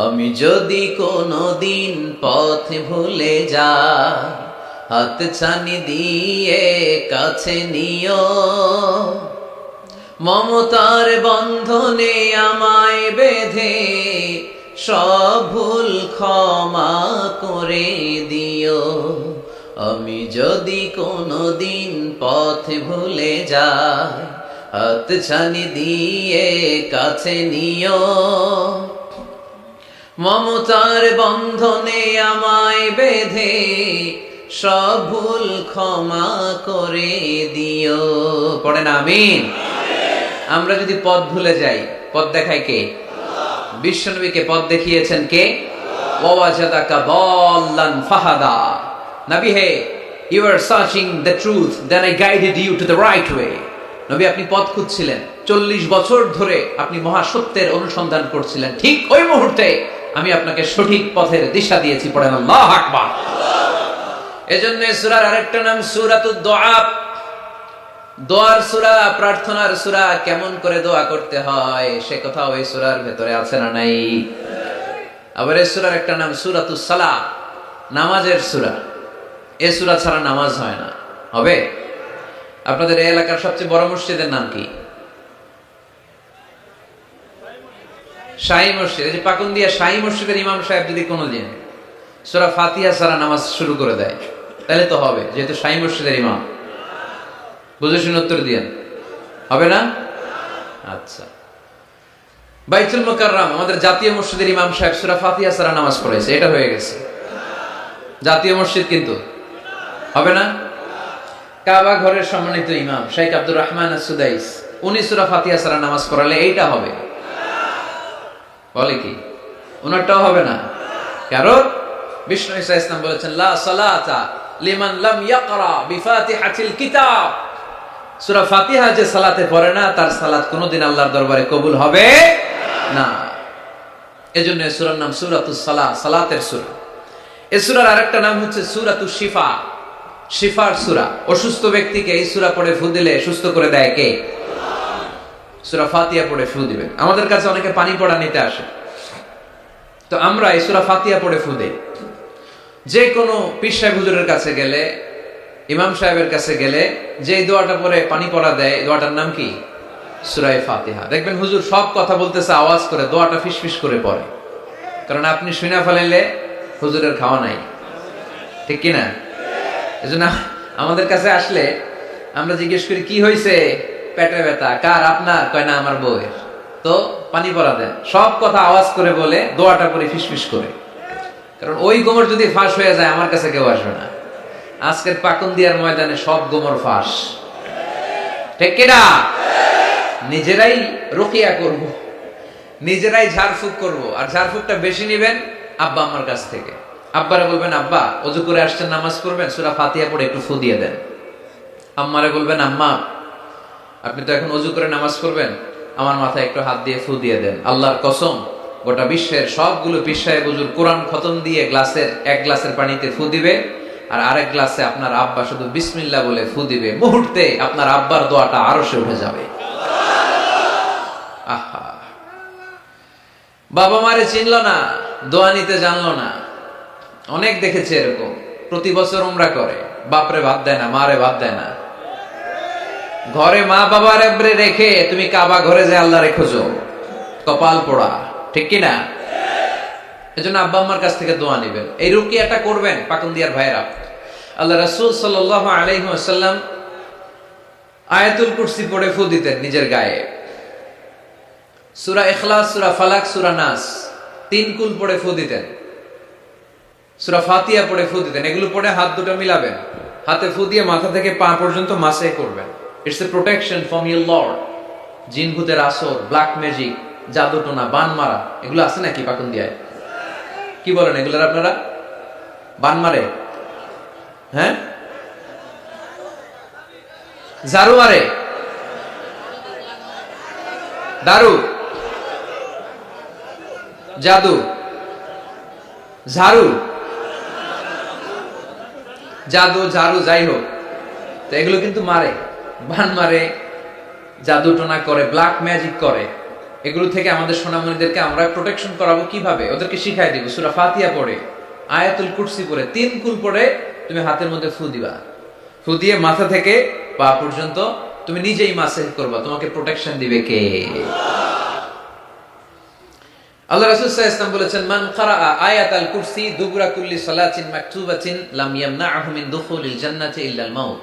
আমি যদি কোনদিন পথ ভুলে যাই, হাত ছানি দিয়ে কাছে নিও, মমতার বন্ধনে আমায় বেঁধে সব ভুল ক্ষমা করে দিও। আমি যদি কোনদিন পথ ভুলে যাই, হাত ছানি দিয়ে কাছে নিও, মমতার বন্ধনে আমায় বেঁধে সব ভুল ক্ষমা করে দিও। পড়েন আমিন। আমরা যদি পথ ভুলে যাই, পথ দেখায় কে? বিশ্বনবীকে পথ দেখিয়েছেন কে? ওয়াজাদাকা দাল্লান ফাহাদা। নবী হে, you were searching the truth, then I guided you to the right way. নবী, আপনি পথ খুঁজছিলেন, 40 বছর ধরে আপনি মহাসত্যের অনুসন্ধান করছিলেন, ঠিক ওই মুহূর্তে আমি আপনাকে সঠিক পথের দিশা দিয়েছি। পড়েন আল্লাহু আকবার। এজন্য সূরার আরেকটা নাম সূরাতুদ দুআ, দোয়ার সূরা, প্রার্থনার সূরা। কেমন করে দোয়া করতে হয় সে কথা ওই সূরার ভেতরে আছে না নাই? আবার এই সূরার একটা নাম সূরাতুস সালাহ, নামাজের সূরা। এই সূরা ছাড়া নামাজ হয় না। হবে? আপনাদের এই এলাকার সবচেয়ে বড় মসজিদের নাম কি? শাহী মসজিদ। এই যে পাকুন্দিয়া শাহী মসজিদের ইমাম সাহেব যদি কোনোদিন সূরা ফাতিহা ছাড়া নামাজ শুরু করে দেয় তাহলে তো হবে, যেহেতু শাহী মসজিদের ইমাম। বুঝে শুনে উত্তর দিয়েন, হবে না? আচ্ছা, বাইতুল মুকাররম আমাদের জাতীয় মসজিদের ইমাম সাহেব সূরা ফাতিহা ছাড়া নামাজ পড়াইছে, এটা হয়ে গেছে জাতীয় মসজিদ, কিন্তু হবে না? কাবা ঘরের সম্মানিত ইমাম শেখ আব্দুর রহমান আস-সুদাইস, উনি সূরা ফাতিহা ছাড়া নামাজ পড়ালে এইটা হবে? বলে কি উনারটাও হবে না? কারণ বিষ্ণু ঈসা ইসলাম বলেছেন লা সালাতা লিমান লাম ইয়াকরা বিফাতিহাতিল কিতাব। সূরা ফাতিহা যে সালাতে পড়ে না তার সালাত কোনোদিন আল্লাহর দরবারে কবুল হবে না। এজন্য এই সূরার নাম সূরাতুস সালাহ, সালাতের সূরা। এই সূরার আরেকটা নাম হচ্ছে সূরাতুশ শিফা, শিফার সূরা। অসুস্থ ব্যক্তিকে এই সূরা পড়ে ফু দিলে সুস্থ করে দেয় কে? সূরা ফাতিহা পড়ে ফু দিবেন। আমাদের কাছে অনেকে পানি পড়া নিতে আসে, তো আমরা এই সূরা ফাতিহা পড়ে ফু দেই। যে কোনো পীর সাহেব হুজুরের কাছে গেলে, ইমাম সাহেবের কাছে গেলে যে দোয়াটা পড়ে পানি পড়া দেয়, দোয়াটার নাম কি? সূরা ফাতিহা। দেখবেন হুজুর সব কথা বলতেছে আওয়াজ করে, দোয়াটা ফিসফিস করে পড়ে, কারণ আপনি শুনে ফেলাইলে হুজুরের খাওয়া নাই, ঠিক কিনা? এজন্য আমাদের কাছে আসলে আমরা জিজ্ঞেস করি কি হয়েছে, পেটে ব্যথা কার? আপনার? কয় না আমার বউয়ের। তো পানি পড়া দেন, সব কথা আওয়াজ করে বলে, দোয়াটা করে ফিসফিস করে, কারণ ওই গোমর যদি ফাঁস হয়ে যায় আমার কাছে কেউ আসবে না। আজকের পাকুন্দিয়ার ময়দানে সব গোমর ফাঁস, ঠিক কিনা? নিজেরাই রুকিয়া করব, নিজেরাই ঝাড়ফুঁক করব, আর ঝাড়ফুঁকটা বেশি নেবেন আব্বা আমার কাছ থেকে। আব্বারে বলবেন আব্বা ওযু করে আসছেন নামাজ পড়বেন, সূরা ফাতিহা পড়ে একটু ফু দিয়ে দেন। আম্মারে বলবেন আম্মা আপনি তো এখন ওযু করে নামাজ পড়বেন, আমার মাথায় একটু হাত দিয়ে ফু দিয়ে দেন। আল্লাহর কসম গোটা বিশ্বের সবগুলো পীর সাহেব হুজুর কোরআন খতম দিয়ে গ্লাসের এক গ্লাসের পানিতে ফু দিবে, আর আরেক গ্লাসে আপনার আব্বা শুধু বিসমিল্লাহ বলে ফু দিবে, মুহূর্তে আপনার আব্বার দোয়াটা আরশে উঠে যাবে। আহা, বাবা মারে চিনলো না, দোয়া নিতে জানলো না। অনেক দেখেছে এরকম, প্রতি বছর উমরা করে, বাপরে ভাত দেয় না, মারে ভাত দেয় না। ঘরে মা বাবার রেখে তুমি কাবা ঘরে যে আল্লাহ রেখেছো, কপাল পোড়া, ঠিক কিনা? এজন্য আব্বা আম্মার কাছ থেকে দোয়া নেবেন, এই রুকিয়াটা করবেন। পাকুন্দিয়ার ভাইরা, আল্লাহ রাসূল সাল্লাল্লাহু আলাইহি ওয়াসাল্লাম আয়াতুল কুরসি পড়ে ফু দিতেন নিজের গায়ে। সূরা ইখলাস, সূরা ফালাক, সূরা নাস 3 কুল পড়ে ফু দিতেন। সূরা ফাতিহা পড়ে ফু দিতেন। এগুলো পড়ে হাত দুটো মিলাবেন, হাতে ফু দিয়ে মাথা থেকে পা পর্যন্ত মাসে করবেন। It's a protection from your Lord. জিন ভূতের আসর, ব্ল্যাক ম্যাজিক, জাদু টোনা, বান মারা, এগুলো আছে নাকি পাকুন্দিয়ায়? কি বলেন এগুলোর আপনারা? বান মারে? হ্যাঁ, ঝাড়ু মারে, দারু, জাদু, ঝাড়ু, জাদু, ঝাড়ু, যাই হোক, তো এগুলো কিন্তু মারে, বান মারে, জাদু টোনা করে, ব্ল্যাক ম্যাজিক করে। এগুলো থেকে আমাদের সোনামণিদেরকে আমরা প্রোটেকশন করাবো কিভাবে? ওদেরকে শিখাই দিব। সূরা ফাতিহা পড়ে, আয়াতুল কুরসি পড়ে, 3 কুল পড়ে তুমি হাতের মধ্যে ফু দিবা। ফু দিয়ে মাথা থেকে পা পর্যন্ত তুমি নিজেই মাসেহ করবা। তোমাকে প্রোটেকশন দিবে কে? আল্লাহ রাসূল সাল্লাল্লাহু আলাইহি ওয়াসাল্লাম বলেছেন, মান ক্বারাআ আয়াতাল কুরসি দুবরা কুল্লি সালাতিন মাকতুবাতিন লাম ইয়ামনাহু মিন দুখুলিল জান্নাতি ইল্লাল মাউত।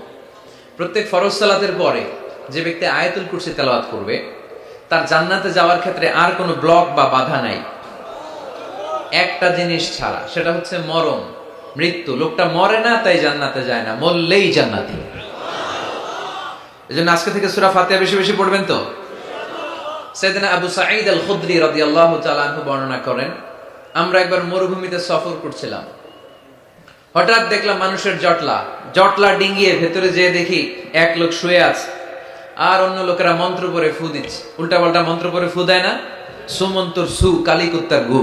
প্রত্যেক ফরজ সালাতের পরে যে ব্যক্তি আয়াতুল কুরসি তেলাওয়াত করবে তার জান্নাতে যাওয়ার ক্ষেত্রে আর কোনো ব্লক বা বাধা নাই, একটা জিনিস ছাড়া, সেটা হচ্ছে মরণ, মৃত্যু। লোকটা মরে না তাই জান্নাতে যায় না, মরলেই জান্নাতি। এজন্য আজকে থেকে সূরা ফাতিহা বেশি বেশি পড়বেন। তো সাইয়েদনা আবু সাঈদ আল খুদরি রাদিয়াল্লাহু তাআলা আনহু বর্ণনা করেন, আমরা একবার মরুভূমিতে সফর করছিলাম, হঠাৎ দেখলাম মানুষের জটলা ডিঙ্গিয়ে ভেতরে যেয়ে দেখি এক লোক শুয়ে আছে। আর অন্য লোকেরা মন্ত্র পড়ে ফু দিচ্ছে, উল্টা পাল্টা মন্ত্র পড়ে ফু দেয় না, সুমন্তর সু কালী কুত্তার গু।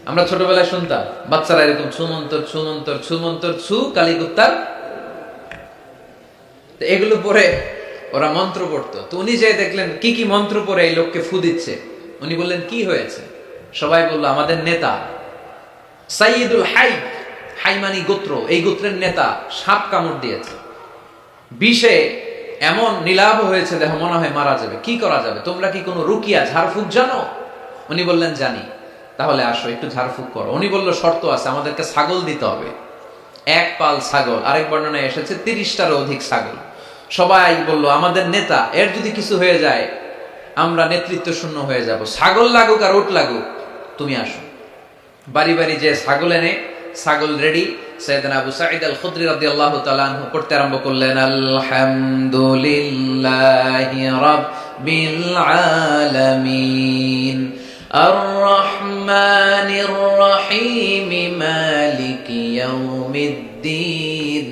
আমরা ছোটবেলায় শুনতাম বাচ্চারা এরকম সুমন্তর সুমন্তর সুমন্তর সু কালী কুত্তার। এগুলো পরে ওরা মন্ত্র পড়তো। তো উনি যে দেখলেন কি কি মন্ত্র পড়ে এই লোককে ফু দিচ্ছে, উনি বললেন কি হয়েছে? সবাই বলল আমাদের নেতা সাইয়্যিদুল হাই, হাইমানি গোত্র, এই গোত্রের নেতা সাপ কামড় দিয়েছে, বিষে এমন নীলাভ হয়েছে দেহ মনে হয় মারা যাবে, কি করা যাবে? তোমরা কি কোনো রুকিয়া ঝাড়ফুঁক জানো? উনি বললেন জানি। তাহলে আসো একটু ঝাড়ফুঁক করো। উনি বলল শর্ত আছে, আমাদেরকে ছাগল দিতে হবে, এক পাল ছাগল। আরেক বর্ণনায় এসেছে 30টারও অধিক ছাগল। সবাই বলল আমাদের নেতা, এর যদি কিছু হয়ে যায় আমরা নেতৃত্ব শূন্য হয়ে যাব, ছাগল লাগুক আর উট লাগুক, তুমি আসো। বাড়ি বাড়ি যে ছাগল এনে, ছাগল রেডি। সাইয়েদনা আবু সাঈদ আল খুদরি রাদিয়াল্লাহু তাআলা আনহু পড়তে আরম্ভ করলেন, আলহামদুলিল্লাহি রাব্বিল আলামিন আর রহমানির রহিম মালিকি ইয়াউমিদ্দিন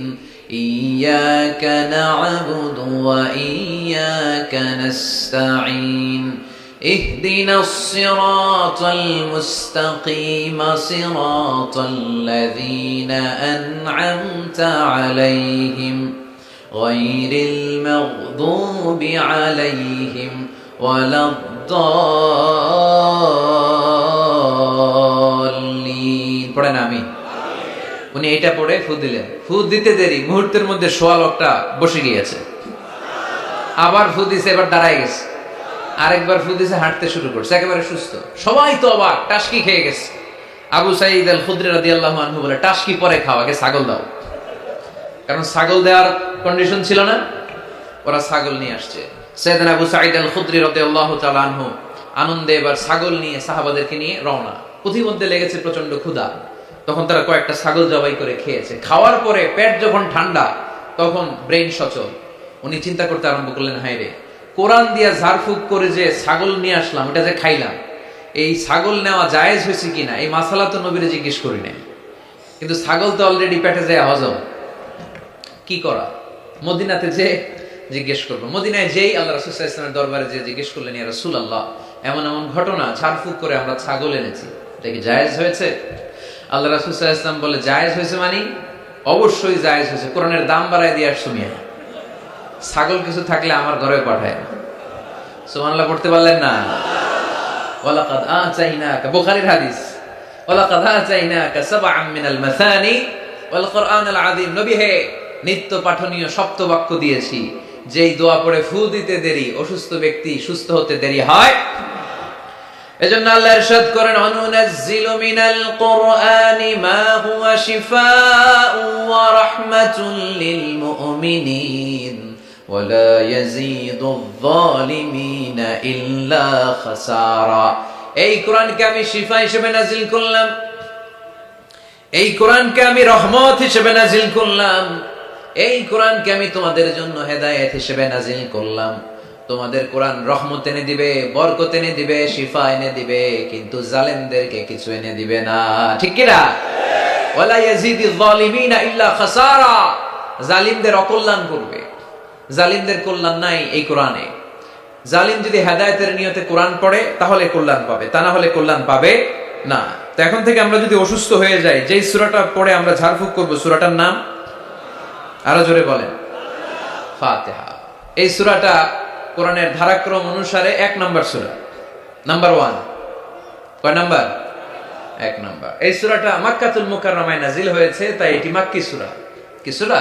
ইয়্যাকা না'বুদু ওয়া ইয়্যাকা নাস্তাঈন اهدنا الصراط المستقيم صراط الذين أنعمت عليهم غير المغضوب عليهم ولا الضالين। পড়েন আমিন। উনি এটা পড়ে ফু দিলেন। ফু দিতে দেরি, মুহূর্তের মধ্যে সোয়া লোকটা বসে গিয়েছে। আবার ফু দিছে, এবার দাঁড়ায় গেছে। আরেকবার ফু দিছে, হাঁটতে শুরু করছে, একেবারে সুস্থ। সবাই তো অবাক, টাসকি খেয়ে গেছে। আবু সাঈদ আল খুদরি রাদিয়াল্লাহু আনহু বলে, টাসকি পরে খাও, আগে ছাগল দাও। কারণ ছাগল দেওয়ার কন্ডিশন ছিল না। ওরা ছাগল নিয়ে আসছে। সাইয়েদনা আবু সাঈদ আল খুদরি রাদিয়াল্লাহু তাআলা আনহু আনন্দে এবার ছাগল নিয়ে সাহাবাদেরকে নিয়ে রওনা। পথিমধ্যে লেগেছে প্রচন্ড ক্ষুধা। তখন তারা কয়েকটা ছাগল জবাই করে খেয়েছে। খাওয়ার পরে পেট যখন ঠান্ডা, তখন ব্রেইন সচল। উনি চিন্তা করতে আরম্ভ করলেন, হায় রে, কোরআন দিয়া ঝাড়ফুঁক করে যে ছাগল নিয়ে আসলাম, এটা যে খাইলাম, এই ছাগল নেওয়া জায়েজ হয়েছে কিনা এই মাসালা তো নবীরে জিজ্ঞেস করি নাই। কিন্তু ছাগল তো অলরেডি পেটে যায় হজম, কি করা? মদিনাতে যে জিজ্ঞেস করবো। মদিনায় যেই আল্লাহ রাসূল সাল্লাল্লাহু আলাইহি ওয়াসাল্লামের দরবারে যে জিজ্ঞেস করলেন, ইয়া রাসূলুল্লাহ, এমন এমন ঘটনা, ঝাড়ফুঁক করে আমরা ছাগল এনেছি, এটা কি জায়েজ হয়েছে? আল্লাহ রাসূল সাল্লাল্লাহু আলাইহি ওয়াসাল্লাম বলে, জায়েজ হয়েছে মানে অবশ্যই জায়েজ হয়েছে। কোরআনের দাম বাড়ায় দিয়ে আসছো মিয়া, ছাগল কিছু থাকলে আমার ঘরে পাঠায়। সুবহানাল্লাহ পড়তে পারলেন না? ওয়ালাকাদ আতাইনাকা, বুখারীর হাদিস, ওয়ালাকাদ আতাইনাকা সাবআম মিনাল মাসানি ওয়াল কুরআনাল আযীম। নবী হে, নিত্য পাঠনীয় সপ্তবাক্য দিয়েছি, যেই দোয়া পড়ে ফু দিতে দেরি অসুস্থ ব্যক্তি সুস্থ হতে দেরি হয়। এজন্য আল্লাহ ইরশাদ করেন, অনুনাজ্জিলু মিনাল কুরআনি মা হুয়া শিফাউ ওয়া রাহমাতুল লিল মুমিনিন ওয়া লা ইয়াজিদুয যালিমিনা ইল্লা খাসারা। এই কোরআনকে আমি শিফা হিসেবে নাজিল করলাম, এই কোরআনকে আমি রহমত হিসেবে নাজিল করলাম, এই কোরআনকে আমি তোমাদের জন্য হেদায়েত হিসেবে নাজিল করলাম। তোমাদের কোরআন রহমত এনে দিবে, বরকত এনে দিবে, শিফা এনে দিবে, কিন্তু জালেমদেরকে কিছু এনে দিবে না। ঠিক কি না? ওয়ালা ইয়াজিদুয যালিমিনা ইল্লা খাসারা। জালিমদের অকল্যাণ করবে, জালিমদের কল্যাণ নাই এই কোরআনে। জালিম যদি হেদায়েতের নিয়তে কোরআন পড়ে তাহলে কল্যাণ পাবে, তা না হলে কল্যাণ পাবে না। তো এখন থেকে আমরা যদি অসুস্থ হয়ে যাই, যেই সূরাটা পড়ে আমরা ঝাড়ফুঁক করব, সূরাটার নাম আরো জোরে বলেন, ফাতিহা। এই সূরাটা কোরআনের ধারাক্রম অনুসারে 1 নম্বর সূরা, নাম্বার 1। কয় নাম্বার? 1 নাম্বার। এই সূরাটা মক্কাতুল মুকাররমায় নাজিল হয়েছে, তাই এটি মাক্কি সূরা। কি সূরা?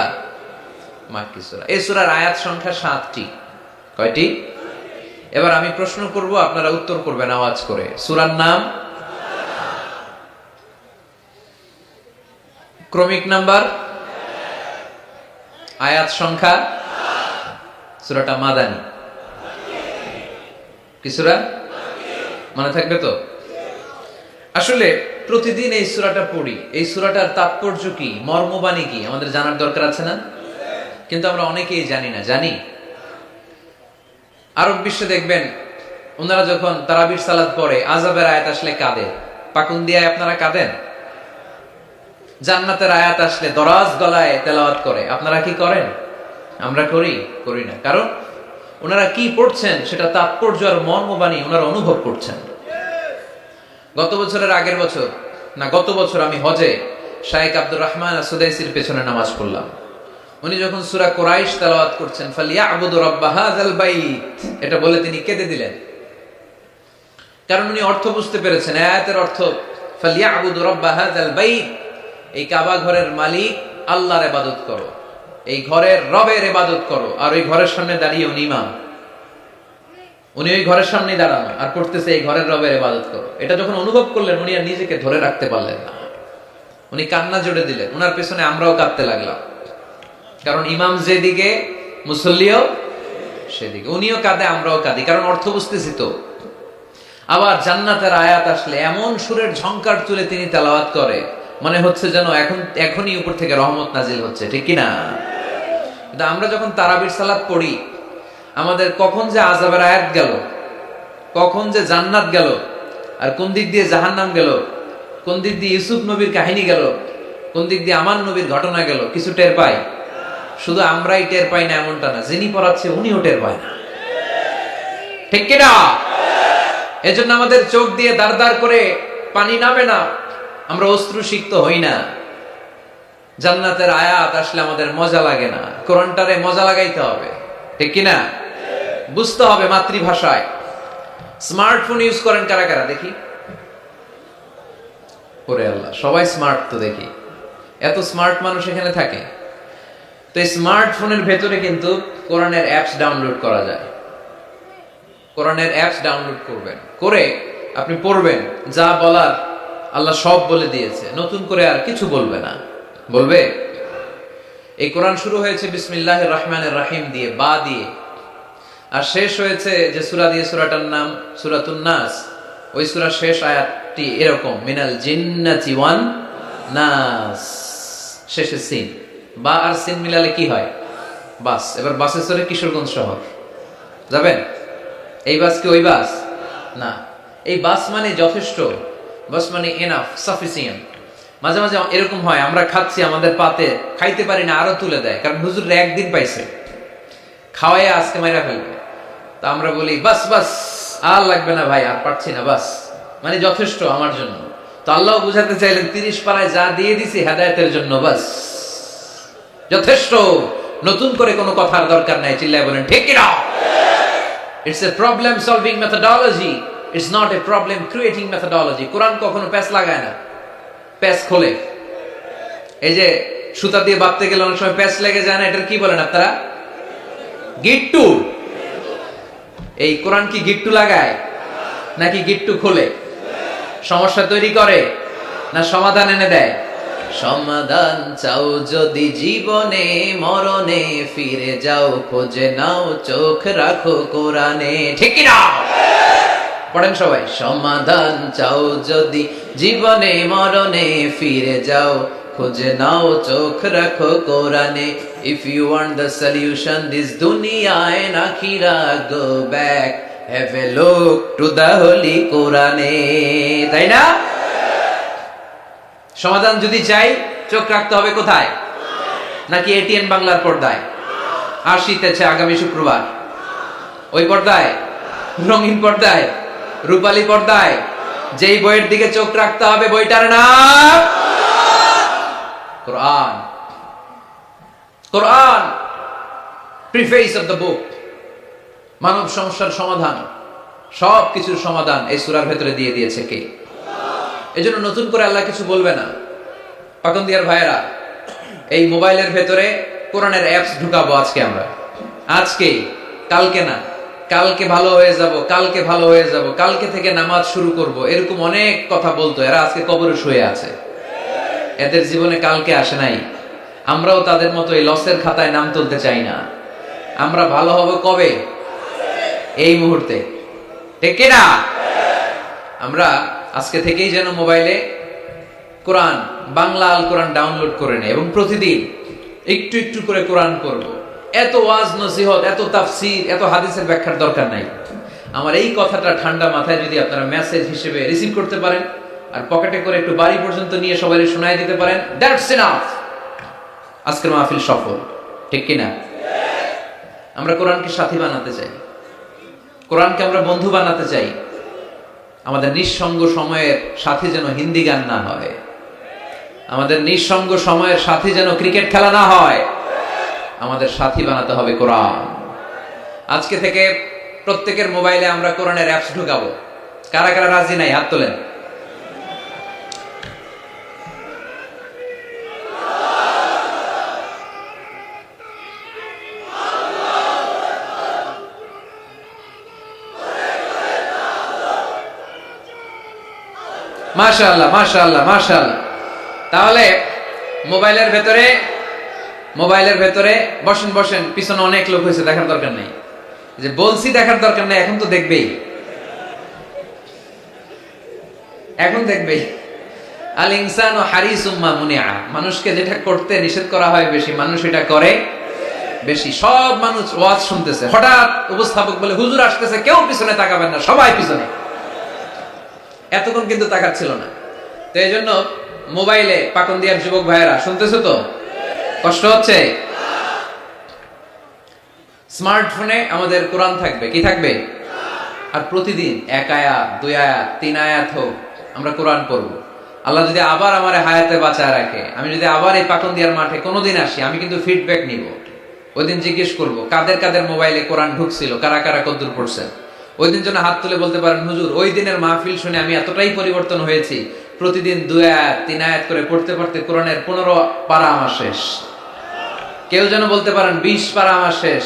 মাক্কি সূরা। এই সূরার আয়াত সংখ্যা 7টি। কয়টি? এবার আমি প্রশ্ন করব, আপনারা উত্তর করবেন আওয়াজ করে। সূরার নাম, ক্রমিক নাম্বার, আয়াত সংখ্যা, সূরাটা মাদানী। কি সূরা? মনে থাকবে তো? আসলে প্রতিদিন এই সূরাটা পড়ি, এই সূরাটার তাৎপর্য কি, মর্মবাণী কি আমাদের জানার দরকার আছে না? কিন্তু আমরা অনেকেই জানি না। জানি? আরব বিশ্বে দেখবেন ওনারা যখন তারাবির সালাত পড়ে, আযাবের আয়াত আসলে কাঁদে। পাকুন দিয়ে আপনারা কাঁদেন? জান্নাতের আয়াত আসলে দরাজ গলায় তেলাওয়াত করে, আপনারা কি করেন? আমরা করি করি না, কারণ ওনারা কি পড়ছেন সেটা তাৎপর্য আর মর্মবাণী ওনারা অনুভব করছেন। গত বছরের আগের বছর না গত বছর আমি হজে শাইখ আব্দুর রহমান সুদাইসির পেছনে নামাজ পড়লাম। উনি যখন সূরা কুরাইশ তেলাওয়াত করছেন, ফালিয়াবুদু রাব্ব হাযাল বাইত, এটা বলে তিনি কেঁদে দিলেন। কারণ উনি অর্থ বুঝতে পেরেছেন, আয়াতের অর্থ ফালিয়াবুদু রাব্ব হাযাল বাইত, এই কাবা ঘরের মালিক আল্লাহর ইবাদত করো, এই ঘরের রবের ইবাদত করো। আর ওই ঘরের সামনে দাঁড়িয়ে উনি ইমাম, উনি ওই ঘরের সামনে দাঁড়ানো আর করতেছে এই ঘরের রবের ইবাদত করো। এটা যখন অনুভব করলেন, উনি আর নিজেকে ধরে রাখতে পারলেন না, উনি কান্না জোড়ে দিলেন। ওনার পেছনে আমরাও কাঁদতে লাগলাম, কারণ ইমাম যেদিকে মুসল্লিও সেদিকে, উনিও কাঁদে আমরাও কাঁদি, কারণ অর্থ বুঝতেছি তো। আবার জান্নাতের আয়াত আসলে এমন সুরের ঝংকার তুলে তিনি তেলাওয়াত করে, মনে হচ্ছে যেন এখনই উপর থেকে রহমত নাজিল হচ্ছে, ঠিক কি না? কিন্তু আমরা যখন তারাবির সালাত পড়ি, আমাদের কখন যে আযাবের আয়াত গেল, কখন যে জান্নাত গেল, আর কোন দিক দিয়ে জাহান্নাম গেল, কোন দিক দিয়ে ইউসুফ নবীর কাহিনী গেল, কোন দিক দিয়ে আমার নবীর ঘটনা গেল, কিছু টের পাই? শুধু আমরাই টের পাই না এমনটা না, যিনি পড়াচ্ছে উনিও টের পায় না, ঠিক কি না? এজন্য আমাদের চোখ দিয়ে দাঁড় দাঁড় করে পানি নামে না, আমরা অশ্রুসিক্ত হই না। জান্নাতের আয়াত আসলে আমাদের মজা লাগে না, কোরআনটারে মজা লাগাইতে হবে, ঠিক কি না? বুঝতে হবে মাতৃভাষায়। স্মার্টফোন ইউজ করেন কারা কারা দেখি? ওরে আল্লাহ, সবাই স্মার্ট তো দেখি, এত স্মার্ট মানুষ এখানে থাকে। তো এই স্মার্টফোনের ভেতরে কিন্তু কোরআনের অ্যাপস ডাউনলোড করা যায়। কোরআনের অ্যাপস ডাউনলোড করবেন, করে আপনি পড়বেন, যা বলার আল্লাহ সব বলে দিয়েছে, নতুন করে আর কিছু বলবে না। বলবে এই কোরআন শুরু হয়েছে বিসমিল্লাহির রহমানির রহিম দিয়ে, বা দিয়ে, আর শেষ হয়েছে যে সূরা দিয়ে, সূরাটার নাম সূরাতুন নাস। ওই সূরার শেষ আয়াতটি এরকম, মিনাল জিন্নাতি ওয়ান নাস, শেষে সিন। বা আর সিন মিলালে কি হয়? বাস। এবার বাসে চড়ে কিশোরগঞ্জ শহর যাবেন, এই বাস কি ওই বাস না? এই বাস মানে যথেষ্ট, বাস মানে এনাফ, সাফিসিয়েন্ট। মাঝে মাঝে এরকম হয়, আমরা খাচ্ছি, আমাদের পাতে খাইতে পারি না, আরো তুলে দেয়, কারণ হুজুর একদিন পাইছে, খাওয়াই আজকে মাইরা ফেলবে। তা আমরা বলি বাস বাস, আর লাগবে না ভাই, আর পারছি না, বাস মানে যথেষ্ট আমার জন্য। তো আল্লাহ বুঝাতে চাইলেন 30 পারায় যা দিয়ে দিছি হেদায়েতের জন্য, বাস যথেষ্ট, নতুন করে কোনো কথার দরকার নাই। চিল্লায় বলেন ঠিক কি না? It's a problem solving methodology, it's not a problem creating methodology. কোরআন কখনো প্যাচ লাগায় না, প্যাচ খোলে। এই যে সুতা দিয়ে বাঁধতে গেলে অনেক সময় প্যাচ লেগে যায় না, এটার কি বলেন আপনারা? গিট্টু। এই কোরআন কি গিট্টু লাগায় নাকি গিট্টু খোলে? সমস্যা তৈরি করে না সমাধান এনে দেয়? সমাধান চাও যদি জীবনে মরণে, ফিরে যাও খোঁজে নাও, চোখ রাখো কোরআনে, ঠিক কি না? পড়েন সবাই, সমাধান চাও যদি জীবনে মরণে, ফিরে যাও খোঁজে নাও, চোখ রাখো কোরআনে। If you want the solution this dunya and akhirah, go back, have a look to the holy কোরআনে, তাই না? সমাধান যদি চাই, চোখ রাখতে হবে কোথায়? নাকি এটিএন বাংলার পর্দায়? আসিতেছে আগামী শুক্রবার ওই পর্দায়, রঙিন পর্দায়, রূপালী পর্দায়, যেই বইয়ের দিকে চোখ রাখতে হবে, বইটার নাম কোরআন। কোরআন প্রিফেস অফ দ্য বুক, মানব সমস্যার সমাধান, সব কিছুর সমাধান এই সূরার ভেতরে দিয়ে দিয়েছে কে? এজন্য নতুন করে আল্লাহ কিছু বলবে না। পাকন্দিয়ার ভাইয়েরা, এই মোবাইলের ভেতরে কোরআনের অ্যাপস ঢুকাবো আজকে আমরা, আজকে, কালকে না, কালকে ভালো হয়ে যাব, কালকে ভালো হয়ে যাব, কালকে থেকে নামাজ শুরু করব, এরকম অনেক কথা বলতো। এরা আজকে কবরে শুয়ে আছে, এদের জীবনে কালকে আসে নাই। আমরাও তাদের মতো এই লসের খাতায় নাম তুলতে চাই না। আমরা ভালো হব কবে? এই মুহূর্তে, ঠিক কি না? আমরা আজকে থেকেই যেন মোবাইলে কোরআন, বাংলা আল কোরআন ডাউনলোড করে নেই, এবং প্রতিদিন একটু একটু করে কোরআন করব। এত ওয়াজ নসিহত, এত তাফসীর, এত হাদিসের ব্যাখ্যার দরকার নাই। আমার এই কথাটা ঠান্ডা মাথায় যদি আপনারা মেসেজ হিসেবে রিসিভ করতে পারেন, আর পকেটে করে একটু বাড়ি পর্যন্ত নিয়ে সবাই শোনায় দিতে পারেন, দ্যাটস এনাফ। আজকের মাহফিল সফল, ঠিক কিনা? আমরা কোরআনকে সাথী বানাতে চাই, কোরআনকে আমরা বন্ধু বানাতে চাই। আমাদের নিঃসঙ্গ সময়ের সাথী যেন হিন্দি গান না হয়, আমাদের নিঃসঙ্গ সময়ের সাথী যেন ক্রিকেট খেলা না হয়। আমাদের সাথী বানাতে হবে কোরআন। আজকে থেকে প্রত্যেকের মোবাইলে আমরা কোরআনের অ্যাপস ঢুকাবো। কারা কারা রাজি নাই হাত তোলেন। মাশাআল্লাহ মাশাআল্লাহ মাশাআল্লাহ। তাহলে মোবাইলের ভেতরে বসেন বসেন, পিছনে অনেক লোক হয়েছে, দেখার দরকার নেই। যে বলছি দেখার দরকার নেই, এখন তো দেখবেই, এখন দেখবেই। আল ইনসানু হারিসুম মা মুনিআ, মানুষকে যেটা করতে নিষেধ করা হয় বেশি, মানুষ এটা করে বেশি। সব মানুষ ওয়াজ শুনতেছে, হঠাৎ উপস্থাপক বলে হুজুর আসতেছে, কেউ পিছনে তাকাবেন না, সবাই পিছনে। এতক্ষণ কিন্তু তাকাচ্ছিল না। তো এই জন্য মোবাইলে পাকন্দিয়ার যুবক ভাইয়েরা শুনতেছো তো? কষ্ট হচ্ছে? স্মার্টফোনে আমাদের কোরআন থাকবে, কি থাকবে? আর প্রতিদিন 1 আয়াত 2 আয়াত 3 আয়াত হোক আমরা কোরআন পড়ব। আল্লাহ যদি আবার আমার হায়াতে বাঁচায় রাখে, আমি যদি আবার এই পাকন্দিয়ার মাঠে কোনোদিন আসি, আমি কিন্তু ফিডব্যাক নিব। ওই দিন জিজ্ঞেস করব কাদের কাদের মোবাইলে কোরআন ঢুকছিল, কারা কারা কদ্দুর পড়ছেন। ওই দিন যেন হাত তুলে বলতে পারেন, হুজুর ওই দিনের মাহফিল শুনে আমি এতটাই পরিবর্তন হয়েছি, প্রতিদিন 2 আয়াত 3 আয়াত করে পড়তে পড়তে কোরআনের 15 পারা আমার শেষ। কেউ যেন বলতে পারেন 20 পারা আমার শেষ।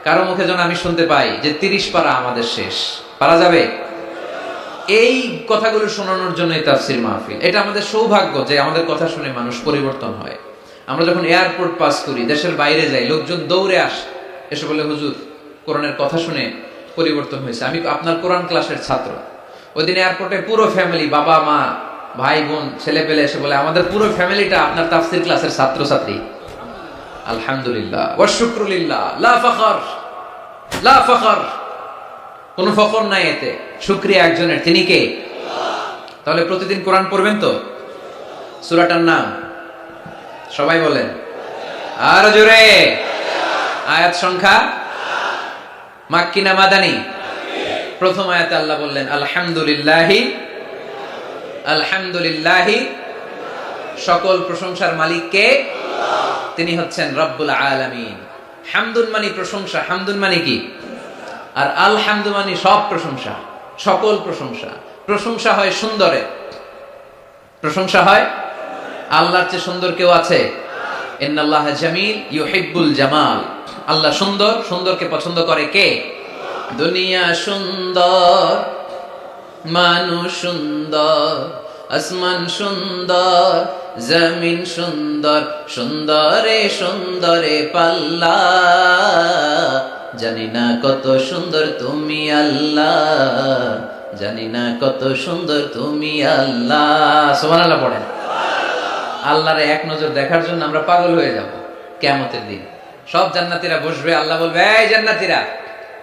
কারো মুখে যেন আমি শুনতে পাই যে 30 পারা আমাদের শেষ। পারা যাবে? এই কথাগুলো শোনানোর জন্যই তাফসীর মাহফিল। এটা আমাদের সৌভাগ্য যে আমাদের কথা শুনে মানুষ পরিবর্তন হয়। আমরা যখন এয়ারপোর্ট পাস করি, দেশের বাইরে যাই, লোকজন দৌড়ে আসে, এসে বলে হুজুর কোরআনের কথা শুনে পরিবর্তন হয়েছে, আমি আপনার কোরআন ক্লাসের ছাত্র। ওই দিন এয়ারপোর্টে পুরো ফ্যামিলি, বাবা মা ভাই বোন ছেলে পেলে এসে বলে আমাদের পুরো ফ্যামিলিটা আপনার তাফসীর ক্লাসের ছাত্র ছাত্রী। আলহামদুলিল্লাহ ওয়া শুকরুলিল্লাহ, লা ফখর লা ফখর, কোনো ফখর নাই এতে, শুকরিয়া একজনের, তিনি কে? তাহলে প্রতিদিন কোরআন পড়বেন তো? সূরাটার নাম সবাই বলেন আর জোরে। আয়াত সংখ্যা মাক্কি না মাদানী? প্রথম আয়াতে আল্লাহ বললেন আলহামদুলিল্লাহি, আলহামদুলিল্লাহি, সকল প্রশংসার মালিক কে? তিনি হচ্ছেন রব্বুল আলামিন। হামদুন মানে প্রশংসা, হামদুন মানে কি? আর আলহামদু মানে সব প্রশংসা, সকল প্রশংসা। প্রশংসা হয় সুন্দরে, প্রশংসা হয়। আল্লাহর চেয়ে সুন্দর কেউ আছে? ইন্নাল্লাহা জামিল ইউহিব্বুল জামাল। আল্লাহ সুন্দর, সুন্দরকে পছন্দ করে কে? দুনিয়া সুন্দর, মানুষ সুন্দর, আসমান সুন্দর, জমিন সুন্দর, সুন্দরে সুন্দরে পাল্লা, জানি না কত সুন্দর তুমি আল্লাহ, জানি না কত সুন্দর তুমি আল্লাহ। সুবহানাল্লাহ পড়েন। আল্লাহরে এক নজর দেখার জন্য আমরা পাগল হয়ে যাব কিয়ামতের দিন। সব জান্নাতীরা বসবে, আল্লাহ বলবে এই জান্নাতীরা,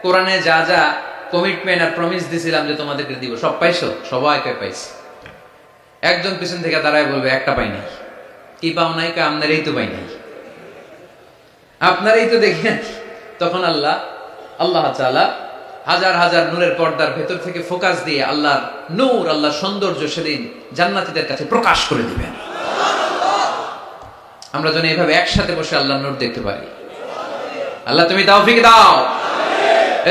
কোরআনে যা যা কমিটমেন্ট আর প্রমিস দিছিলাম যে তোমাদেরকে দিব, সব পাইছো? সবাইকে পাইছি। একজন পিছন থেকে দাঁড়ায় বলবে একটা পাই নাই। কি পাও নাই? আপনারই তো পাই নাই, আপনারই তো দেখি নাই। তখন আল্লাহ তাআলা হাজার হাজার নূরের পর্দার ভেতর থেকে ফোকাস দিয়ে আল্লাহর নূর, আল্লাহর সৌন্দর্য সেদিন জান্নাতীদের কাছে প্রকাশ করে দিবেন। আমরা যেন এইভাবে একসাথে বসে আল্লাহর নূর দেখতে পারি। আল্লাহ তুমি তৌফিক দাও।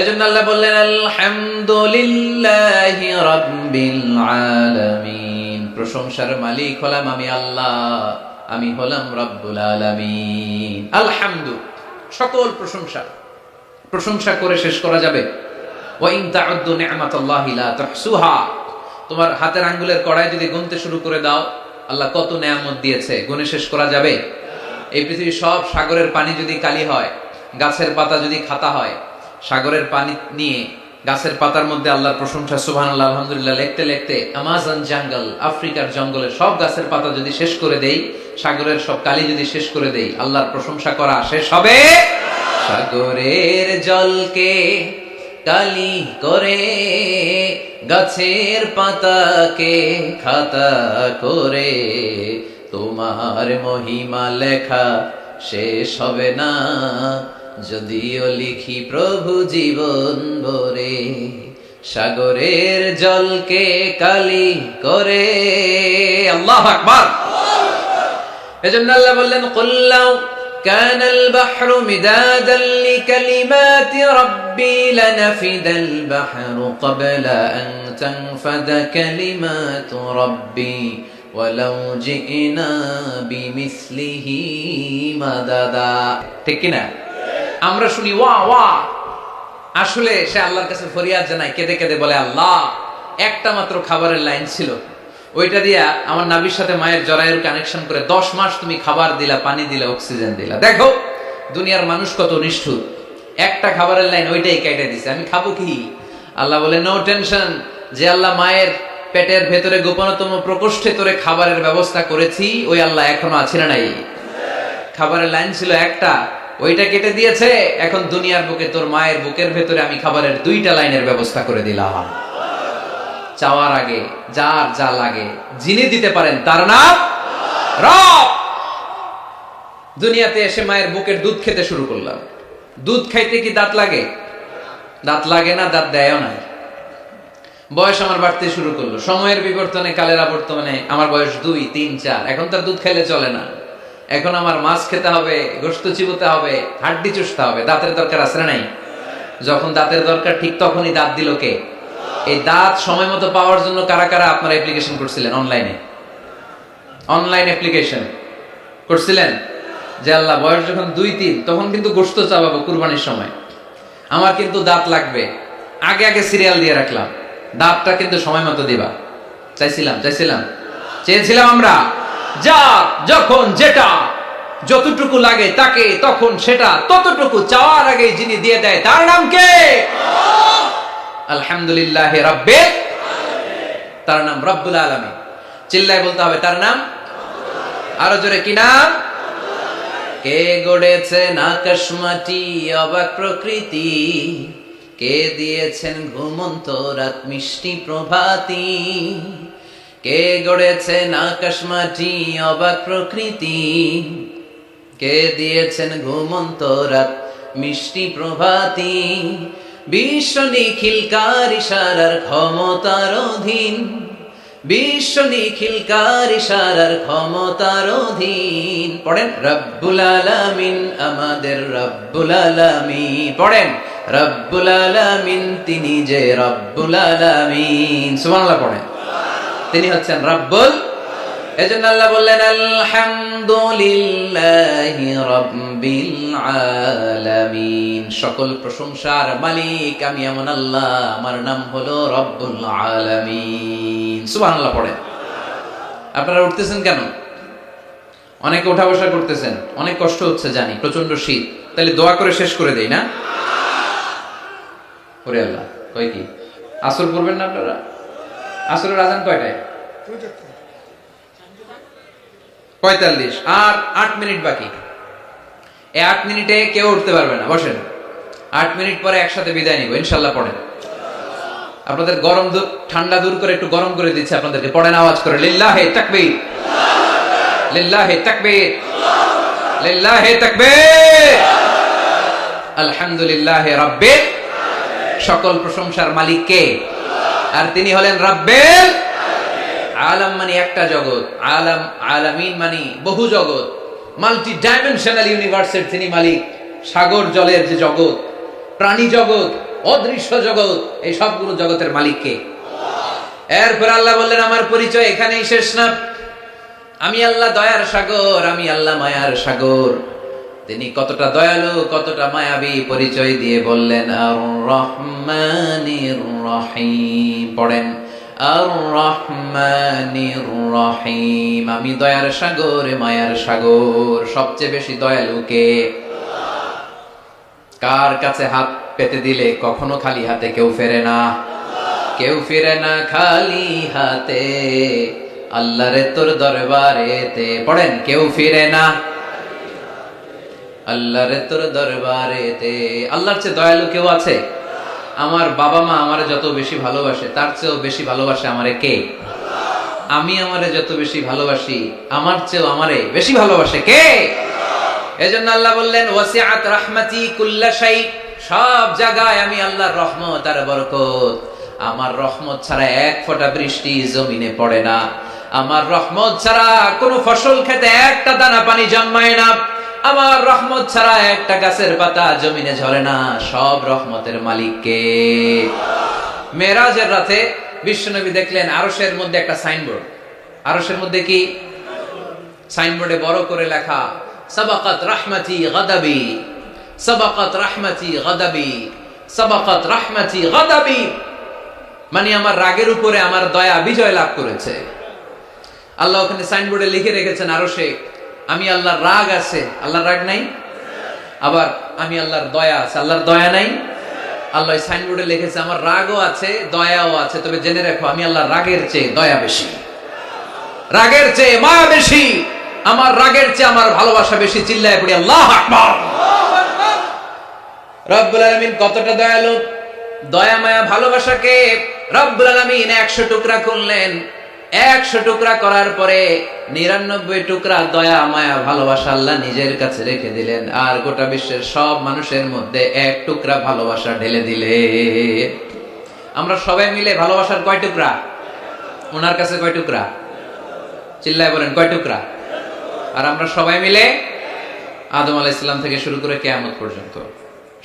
এজন্য আল্লাহ বললেন আলহামদুলিল্লাহি রাব্বিল আলামিন, প্রশংসার মালিক হলাম আমি আল্লাহ, আমি হলাম রব্বুল আলামিন। আলহামদু, সকল প্রশংসা। প্রশংসা করে শেষ করা যাবে? ওয়া ইন তাউদ্দু নি'মাতাল্লাহি লা তুহসুহা, তোমার হাতের আঙ্গুলের কড়াই যদি গুনতে শুরু করে দাও আল্লাহ কত নেয়ামত দিয়েছে, গুনে শেষ করা যাবে? এই পৃথিবীর সব সাগরের পানি যদি কালি হয়, গাছের পাতা যদি খাতা হয়, সাগরের পানি নিয়ে গাছের পাতার মধ্যে আল্লাহর প্রশংসা সুবহানাল্লাহ আলহামদুলিল্লাহ লিখতে লিখতে আমাজন জঙ্গল, আফ্রিকার জঙ্গলের সব গাছের পাতা যদি শেষ করে দেই, সাগরের সব কালি যদি শেষ করে দেই, আল্লাহর প্রশংসা করা শেষ হবে? সাগরের জলকে কালি করে, গাছের পাতাকে খাতা করে, তোমার মহিমা লেখা শেষ হবে না, যদিও লিখি প্রভু জীবন ভরে, সাগরের জলকে কালি করে। আল্লাহু আকবার। এজন্য আল্লাহ বললেন, কুল্লাউ কানাল বাহরু মিদাদান লিকালিমাতি রাব্বি লানাফিদাল বাহরু ক্বাবলা আন তানফাদা কালিমাতু রাব্বি ওয়ালাউ জিনা বিমিসলিহি মাদাদা। ঠিক কি না? আমরা শুনি ওয়া ওয়া, আসলে সে আল্লাহর কাছে ফরিয়াদ জানায়, কেঁদে কেঁদে বলে, আল্লাহ একটা মাত্র খাবারের লাইন ছিল, ওইটা দিয়া আমার নাভির সাথে মায়ের জরায়ুর কানেকশন করে 10 মাস তুমি খাবার দিলা, পানি দিলা, অক্সিজেন দিলা। দেখো দুনিয়ার মানুষ কত নিষ্ঠুর, একটা খাবারের লাইন ওইটাই কেটে দিছে, আমি খাবো কি? আল্লাহ বলে, নো টেনশন, যে আল্লাহ মায়ের পেটের ভেতরে গোপনতম প্রকোষ্ঠে তোরে খাবারের ব্যবস্থা করেছি, ওই আল্লাহ এখনো আছে না নাই? খাবারের লাইন ছিল একটা, ওইটা কেটে দিয়েছে, এখন দুনিয়ার বুকে তোর মায়ের বুকের ভেতরে আমি খাবারের 2টা লাইনের ব্যবস্থা করে দিলাম। চাওয়ার আগে যার যা লাগে যিনি দিতে পারেন তার নাম রব। দুনিয়াতে এসে মায়ের বুকের দুধ খেতে শুরু করলাম। দুধ খাইতে কি দাঁত লাগে? দাঁত লাগে না, দাঁত দেয়ও না। বয়স আমার বাড়তে শুরু করলো, সময়ের বিবর্তনে, কালের আবর্তনে আমার বয়স 2, 3, 4, এখন তার দুধ খাইলে চলে না। এখন আমার মাছ খেতে হবে, গোশত চিবোতে হবে, হাড্ডি চুষতে হবে। দাঁতের দরকার আছে না নাই? যখন দাঁতের দরকার ঠিক তখনই দাঁত দিল কে? এই দাঁত সময় মতো পাওয়ার জন্য কারা কারা আপনারা অ্যাপ্লিকেশন করছিলেন? অনলাইন অ্যাপ্লিকেশন করছিলেন যে আল্লাহ বয়স যখন 2, 3 তখন কিন্তু গোশত চাবাবো কুরবানির সময়, আমার কিন্তু দাঁত লাগবে, আগে আগে সিরিয়াল দিয়ে রাখলাম, দাঁতটা কিন্তু সময় মতো দিবা। চেয়েছিলাম আমরা, যা যখন যেটা যতটুকু লাগে তাকে তখন সেটা ততটুকু চাওয়ার আগে যিনি দিয়ে দেয় তার নাম কে? আলহামদুলিল্লাহ রাব্বিল আলামিন। তার নাম রব্বুল আলামিন। চিল্লায় বলতে হবে তার নাম, আরো জোরে কি নাম? কে গড়েছেন আকাশ মাটি অবাক প্রকৃতি, কে দিয়েছেন ঘুমন্ত রাত মিষ্টি প্রভাতী, কে গড়েছেন আকাশ মাটি অবাক প্রকৃতি, কে দিয়েছেন ঘুমন্ত রাত মিষ্টি প্রভাতী, বিশ্ব নিখিলকার ইশারার ক্ষমতার অধীন, বিশ্ব নিখিলকার ইশারার ক্ষমতার অধীন। পড়েন রব্বুল আলামিন, আমাদের রব্বুল আলামিন। পড়েন রব্বুল আলামিন, তিনি যে রব্বুল আলামিন। সুবহানাল্লাহ পড়েন। তিনি হচ্ছেন রব্বুল। এজন্য আল্লাহ বললেন, আলহামদুলিল্লাহি রাব্বিল আলামিন। সকল প্রশংসার মালিক আমি এমন আল্লাহ, আমার নাম হলো রব্বুল আলামিন। সুবহানাল্লাহ পড়েন। আপনারা উঠতেছেন কেন? অনেকে উঠা বসা করতেছেন, অনেক কষ্ট হচ্ছে জানি, প্রচন্ড শীত। তাহলে দোয়া করে শেষ করে দেই না? ওরে আল্লাহ, কয় কি আসর পড়বেন না আপনারা? আসরের আজান কয়টায়? 45, আর 8 মিনিট বাকি। এই 8 মিনিটে কেউ উঠতে পারবে না, বসেন। 8 মিনিট পরে একসাথে বিদায় নিব ইনশাআল্লাহ। পড়েন। আপনাদের গরম ঠান্ডা দূর করে একটু গরম করে দিচ্ছে আপনাদেরকে। পড়েন আওয়াজ করে, লিল্লাহি তাকবীর, লিল্লাহি তাকবীর, লিল্লাহি তাকবীর, আলহামদুলিল্লাহি রাব্বিল। সকল প্রশংসার মালিক কে? আর তিনি হলেন রাব্বিল আলাম, মানে একটা জগৎ, আলাম আলামিন মানে বহু জগৎ, মাল্টি ডাইমেনশনাল ইউনিভার্সের তিনি মালিক। সাগর জলের যে জগৎ, প্রাণী জগৎ, অদৃশ্য জগৎ, এই সবগুলো জগতের মালিক কে? এরপর আল্লাহ বললেন, আমার পরিচয় এখানেই শেষ না। আমি আল্লাহ দয়ার সাগর, আমি আল্লাহ মায়ার সাগর। তিনি কতটা দয়ালু, কতটা মায়াবী পরিচয় দিয়ে বললেন, আর রহমানির রহিম। পড়েন আর রহমানির রহিম। আমি দয়ার সাগর, মায়ার সাগর। সবচেয়ে বেশি দয়ালু কে? কার কাছে হাত পেতে দিলে কখনো খালি হাতে কেউ ফেরে না, কেউ ফিরে না খালি হাতে। আল্লাহরে তোর দরবারেতে। পড়েন, কেউ ফিরে না আল্লাহরে তোর দরবারেতে। আল্লাহর চেয়ে দয়ালু কেউ আছে? আমার বাবা মা আমারে যত বেশি ভালোবাসে, তার চেয়েও বেশি ভালোবাসে আমারে কে? আমি আমারে যত বেশি ভালোবাসি, আমার চেয়েও আমারে বেশি ভালোবাসে কে? এজন্য আল্লাহ বললেন ওয়াসিআত রাহমাতি কুল্লা শাই, সব জায়গায় আমি আল্লাহর রহমত আর বরকত। আমার রহমত ছাড়া এক ফোঁটা বৃষ্টি জমিনে পড়ে না, আমার রহমত ছাড়া কোন ফসল খেতে একটা দানা পানি জন্মায় না, আমার রহমত ছাড়া একটা গাছের পাতা জমিনে ঝরে না। সব রহমতের মালিক কে? মেরাজের রাতে বিশ্বনবী দেখলেন আরশের মধ্যে একটা সাইনবোর্ড। আরশের মধ্যে কি? সাইনবোর্ডে বড় করে লেখা সাবাকাত রাহমাতি গাদাবি, সাবাকাত রাহমাতি গাদাবি, সাবাকাত রাহমাতি গাদাবি। মানে আমার রাগের উপরে আমার দয়া বিজয় লাভ করেছে। আল্লাহ ওখানে সাইনবোর্ডে লিখে রেখেছেন আরশে, আমি আল্লাহর রাগ আছে, আল্লাহর রাগ নাই। আবার আমি আল্লাহর দয়া আছে, আল্লাহর দয়া নাই। আল্লাহ সাইনবোর্ডে লিখেছে আমার রাগও আছে দয়াও আছে, তবে জেনে রাখো আমি আল্লাহর রাগের চেয়ে দয়া বেশি, রাগের চেয়ে মায়া বেশি, আমার রাগের চেয়ে আমার ভালোবাসা বেশি। চিল্লায় পড়ি আল্লাহু আকবার। রব্বুল আলামিন কতটা দয়ালু! দয়া মায়া ভালোবাসাকে রব্বুল আলামিন 100 টুকরা করলেন। 100 টুকরা করার পরে 99 টুকরা দয়া মায়া ভালোবাসা আল্লাহ নিজের কাছে রেখে দিলেন, আর গোটা বিশ্বের সব মানুষের মধ্যে 1 টুকরা ভালোবাসা ঢেলে দিলে। আমরা সবাই মিলে ভালোবাসার কয় টুকরা? ওনার কাছে কয় টুকরা? চিল্লায় বলেন কয় টুকরা? আর আমরা সবাই মিলে আদম আলাইহিস সালাম থেকে শুরু করে কিয়ামত পর্যন্ত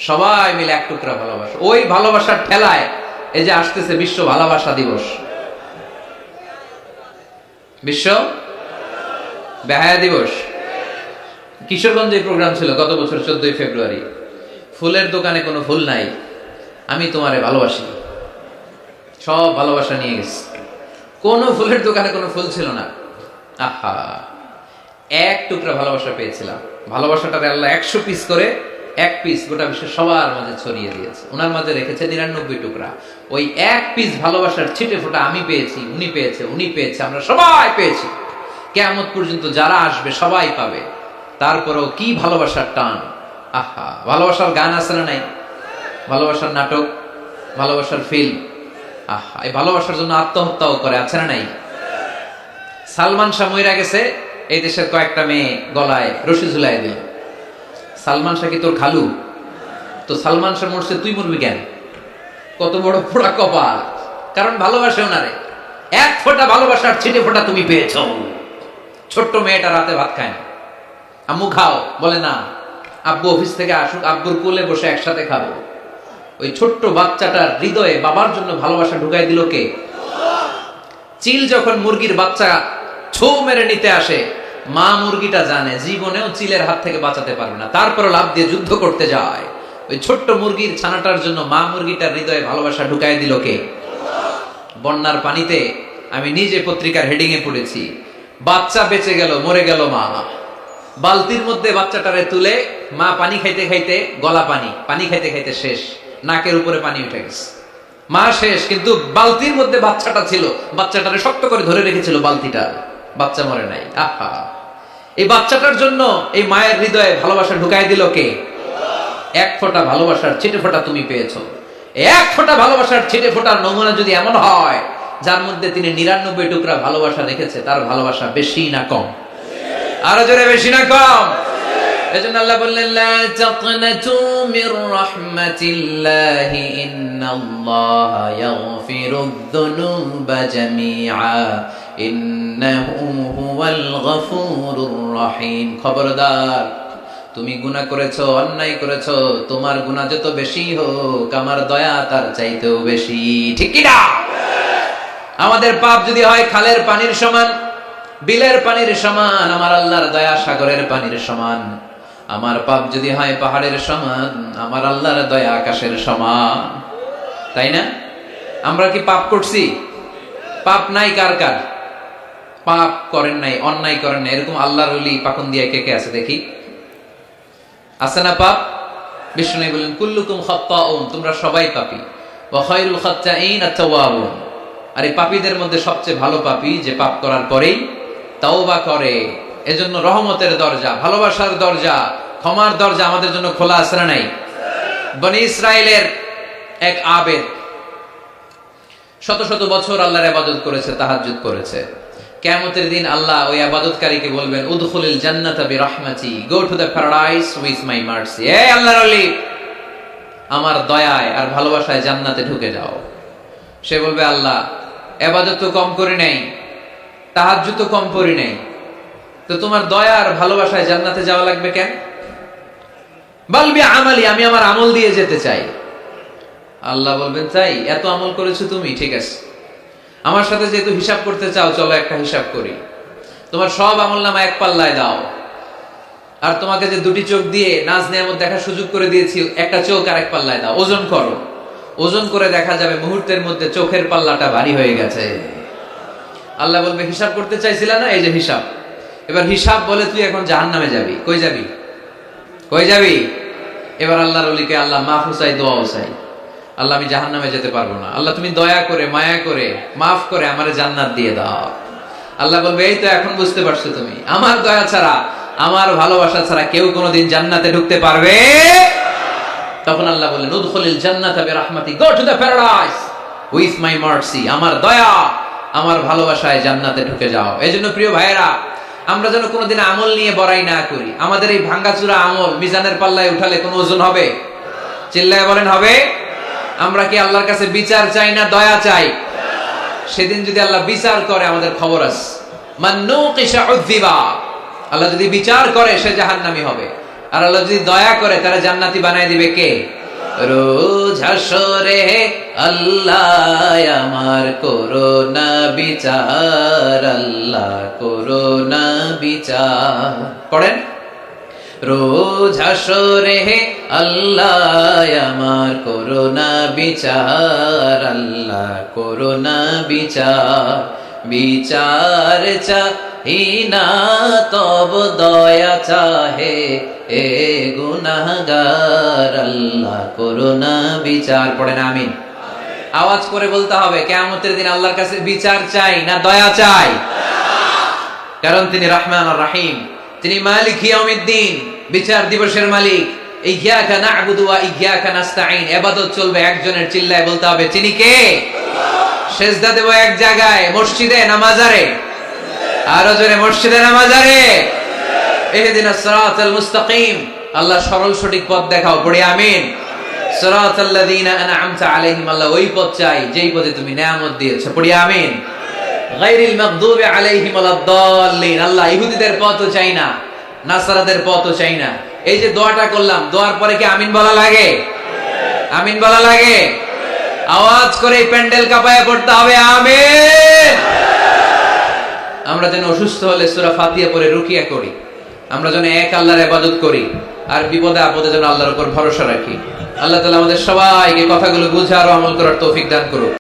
সবাই মিলে 1 টুকরা ভালোবাসা। ওই ভালোবাসার ঠেলায় এই যে আসতেছে বিশ্ব ভালোবাসা দিবস, বিশ্ব বেহায়া দিবস। কিশোরগঞ্জে প্রোগ্রাম ছিল গত বছর 14 ফেব্রুয়ারি। ফুলের দোকানে কোনো ফুল নাই, আমি তোমারে ভালোবাসি, সব ভালোবাসা নিয়ে গেছে। কোন ফুলের দোকানে কোনো ফুল ছিল না। আহা, 1 টুকরা ভালোবাসা পেয়েছিলাম। ভালোবাসাটারে আল্লাহ 100 পিস করে 1 পিস গোটা বিশ্বের সবার মাঝে ছড়িয়ে দিয়েছে। ওনার মাঝে রেখেছে 99 টুকরা। ওই 1 পিস ভালোবাসার ছিটে ফোঁটা আমি পেয়েছি, উনি পেয়েছে, উনি পেয়েছে, আমরা সবাই পেয়েছি। কিয়ামত পর্যন্ত যারা আসবে সবাই পাবে। তারপরেও কি ভালোবাসার টান! আহা, ভালোবাসার গান আছে না নাই? ভালোবাসার নাটক, ভালোবাসার ফিল্ম। আহা, এই ভালোবাসার জন্য আত্মহত্যাও করে, আছে না নাই? সালমান শাহ মইরা গেছে, এই দেশের কয়েকটা মেয়ে গলায় রশি ঝুলাই দিল। সালমান শাহ কি তোর খালু? তো সালমান শাহ মরছে, তুই মরবি কেন? কত বড় পোড়া কপাল! কারণ ভালোবাসে ওনারে। 1 ফোঁটা ভালোবাসার ছিটে ফোঁটা তুমি পেয়েছ। ছোট্ট মেয়েটা রাতে ভাত খায় না, আম্মু খাও, বলে না। আব্বু অফিস থেকে আসুক, আব্বুর কোলে বসে একসাথে খাবো। ওই ছোট্ট বাচ্চাটার হৃদয়ে বাবার জন্য ভালোবাসা ঢুকাই দিল কে? চিল যখন মুরগির বাচ্চা ছো মেরে নিতে আসে, মা মুরগিটা জানে জীবনেও চিলের হাত থেকে বাঁচাতে পারবে না, তারপর লাভ দিয়ে যুদ্ধ করতে যায়। ওই ছোট্ট মুরগির ছানাটার জন্য মা মুরগিটার হৃদয়ে ভালোবাসা ঢুকাই দিল কে? বন্যার পানিতে আমি নিজে পত্রিকার হেডিং এ পড়েছি, বাচ্চা বেঁচে গেল, মরে গেল মা। বালতির মধ্যে বাচ্চাটারে তুলে মা পানি খাইতে খাইতে, গলা পানি, পানি খাইতে খাইতে শেষ, নাকের উপরে পানি উঠে গেছে, মা শেষ। কিন্তু বালতির মধ্যে বাচ্চাটা ছিল, বাচ্চাটারে শক্ত করে ধরে রেখেছিল বালতিটা, বাচ্চা মরে নাই। আহা, এই বাচ্চাটার জন্য এই মায়ের হৃদয়ে ভালোবাসা ঢুকাই দিল কে? 1 ফোঁটা ভালোবাসার ছিটে ফোঁটা তুমি পেয়েছো। 1 ফোঁটা ভালোবাসার ছিটে ফোঁটার নমুনা যদি এমন হয়, যার মধ্যে তিনি 99 টুকরা ভালোবাসা রেখেছে, তার ভালোবাসা বেশি না কম? আরো জোরে, বেশি না কম? এজন্য আল্লাহ বললেন লা তাকনাতু মির রাহমাতিল্লাহি ইন্নাল্লাহা ইয়াগফিরুয যুনুবা জামিআ ইন্নাহু হুয়াল গফুরুর রহিম। খবরদার, তুমি গুনাহ করেছো, অন্যায় করেছো, তোমার গুনাহ যত বেশি হোক, আমার দয়া তার চাইতেও বেশি। ঠিক কি না? আমাদের পাপ যদি হয় খালের পানির সমান, বিলের পানির সমান, আমার আল্লাহর দয়া সাগরের পানির সমান। আমার পাপ যদি হয় পাহাড়ের সমান, আমার আল্লাহর দয়া আকাশের সমান। তাই না? আমরা কি পাপ করছি? পাপ নাই কার কার? পাপ করেন নাই, অন্যায় করেন নাই, এরকম আল্লাহর ওলি পাকন দিয়ে কে কে আছে দেখি? আছে না পাপ? বিষ্ণু বলেন কুল্লুকুম খাত্তাউন, তোমরা সবাই পাপী, ওয়া খায়রুল খাত্তাইন আত-তাওয়াবুন। আর এই পাপীদের মধ্যে সবচেয়ে ভালো পাপী যে পাপ করার পরেই তাওবা করে। এজন্য রহমতের দরজা, ভালোবাসার দরজা, ক্ষমার দরজা আমাদের জন্য খোলা আছে না নাই? বনি ইসরাইলের এক আবেদ শত শত বছর আল্লাহর ইবাদত করেছে, তাহাজ্জুদ করেছে। কিয়ামতের দিন আল্লাহ ওই ইবাদতকারীকে বলবেন উদখুলিল জান্নাতা বিরহমাতি, go to the paradise with my mercy. এই আল্লাহর ওলি, আমার দয়ায় আর ভালোবাসায় জান্নাতে ঢুকে যাও। সে বলবে আল্লাহ ইবাদত তো কম করি নাই, তাহাজ্জুদ তো কম করি নাই, তো তোমার দয়া আর ভালোবাসায় জান্নাতে যাওয়া লাগবে কেন? বলবি আমালি, আমি আমার আমল দিয়ে যেতে চাই। আল্লাহ বলবেন তাই, এত আমল করেছো তুমি, ঠিক আছে, আমার সাথে যেহেতু হিসাব করতে চাও, চলো একটা হিসাব করি। তোমার সব আমলনামা এক পাল্লায় দাও, আর তোমাকে যে দুটি চোখ দিয়ে নাজ নিয়ামত দেখার সুযোগ করে দিয়েছি, একটা চোখ আর এক পাল্লায় দাও, ওজন করো। ওজন করে দেখা যাবে মুহূর্তের মধ্যে চোখের পাল্লাটা ভারী হয়ে গেছে। আল্লাহ বলবে হিসাব করতে চাইছিলা না, এই যে হিসাব, এবার হিসাব বলে তুই এখন জাহান্নামে যাবি। কই যাবি? কই যাবি? এবার আল্লাহর ওলিকে আল্লাহ মাফ চাই, দোয়াও চাই। আল্লাহ আমি জাহান্নামে যেতে পারবো না, আল্লাহ তুমি দয়া করে মায়া করে মাফ করে আমারে জান্নাত দিয়ে দাও। আল্লাহ বলবে এই তো এখন বুঝতে পারছো তুমি, আমার দয়া ছাড়া, আমার ভালোবাসা ছাড়া কেউ কোনোদিন জান্নাতে ঢুকতে পারবে। তখন আল্লাহ বললেন উদখুলিল জান্নাতা বিরহমাতি, go to the paradise with my mercy, আমার দয়া আমার ভালোবাসায় জান্নাতে ঢুকে যাও। এজন্য প্রিয় ভাইয়েরা, আমরা যেন কোনোদিন আমল নিয়ে বড়াই না করি। আমাদের এই ভাঙ্গাচুরা আমল মিজানের পাল্লায় উঠালে কোনো ওজন হবে? চিল্লায় বলেন হবে? আমরা কি আল্লাহর কাছে বিচার চাই না দয়া চাই? সেদিন যদি আল্লাহ বিচার করে আমাদের খবর আছে, মান নুকিশা উযিবা, আল্লাহ যদি বিচার করে সে জাহান্নামী হবে, আর আল্লাহ যদি দয়া করে তারা জান্নাতি বানায় দিবে কে? রোজ হাসরে আল্লাহ আমার করোনা বিচার, আল্লাহ করোনা বিচার। পড়েন, রোজ হাসরে আল্লাহ আমার করোনা বিচার, আল্লাহ করোনা বিচার। বিচার চাহিনা তব দয়া চাহে, এ গুনাহগার আল্লাহ করোনা বিচার। পড়েন আমিন। আওয়াজ করে বলতে হবে, কিয়ামতের দিন আল্লাহর কাছে বিচার চাই না দয়া চাই? কারণ তিনি রহমান আর রহিম, তিনি মালিক ইয়াউমিদ্দিন, বিচার দিবসের মালিক। ইয়্যাকা না'বুদু ওয়া ইয়্যাকা নাস্তাঈন, ইবাদত চলবে একজনের, চিল্লায় বলতে হবে তিনি কে? সেজদা দেব এক জায়গায়, মসজিদে না মাজারে? আরো জোরে, মসজিদে না মাজারে? ইহদিনাস সিরাতাল মুস্তাকিম, আল্লাহ সরল সঠিক পথ দেখাও। পড়ি আমিন। সিরাতাল্লাযীনা আন'আমতা আলাইহিম, আল্লাহ ওই পথ চাই যেই পথে তুমি নিয়ামত দিয়েছো। পড়ি আমিন। গায়রিল মাগদুবি আলাইহিম ওয়ালাদ-দাল্লিন, আল্লাহ ইহুদিদের পথও চাই না, নাসারাদের পথও চাই না। এই যে দোয়াটা করলাম, দোয়ার পরে কি আমিন বলা লাগে? আমিন বলা লাগে? আওয়াজ করে প্যান্ডেল কাঁপায় পড়তে হবে আমিন। আমরা যেন অসুস্থ হলে সূরা ফাতিহা পড়ে রুকিয়া করি, আমরা যেন এক আল্লাহর ইবাদত করি, আর বিপদে আপদে যেন আল্লাহর উপর ভরসা রাখি। আল্লাহ তাআলা আমাদের সবাইকে কথাগুলো বুঝার ও আমল করার তৌফিক দান করুন।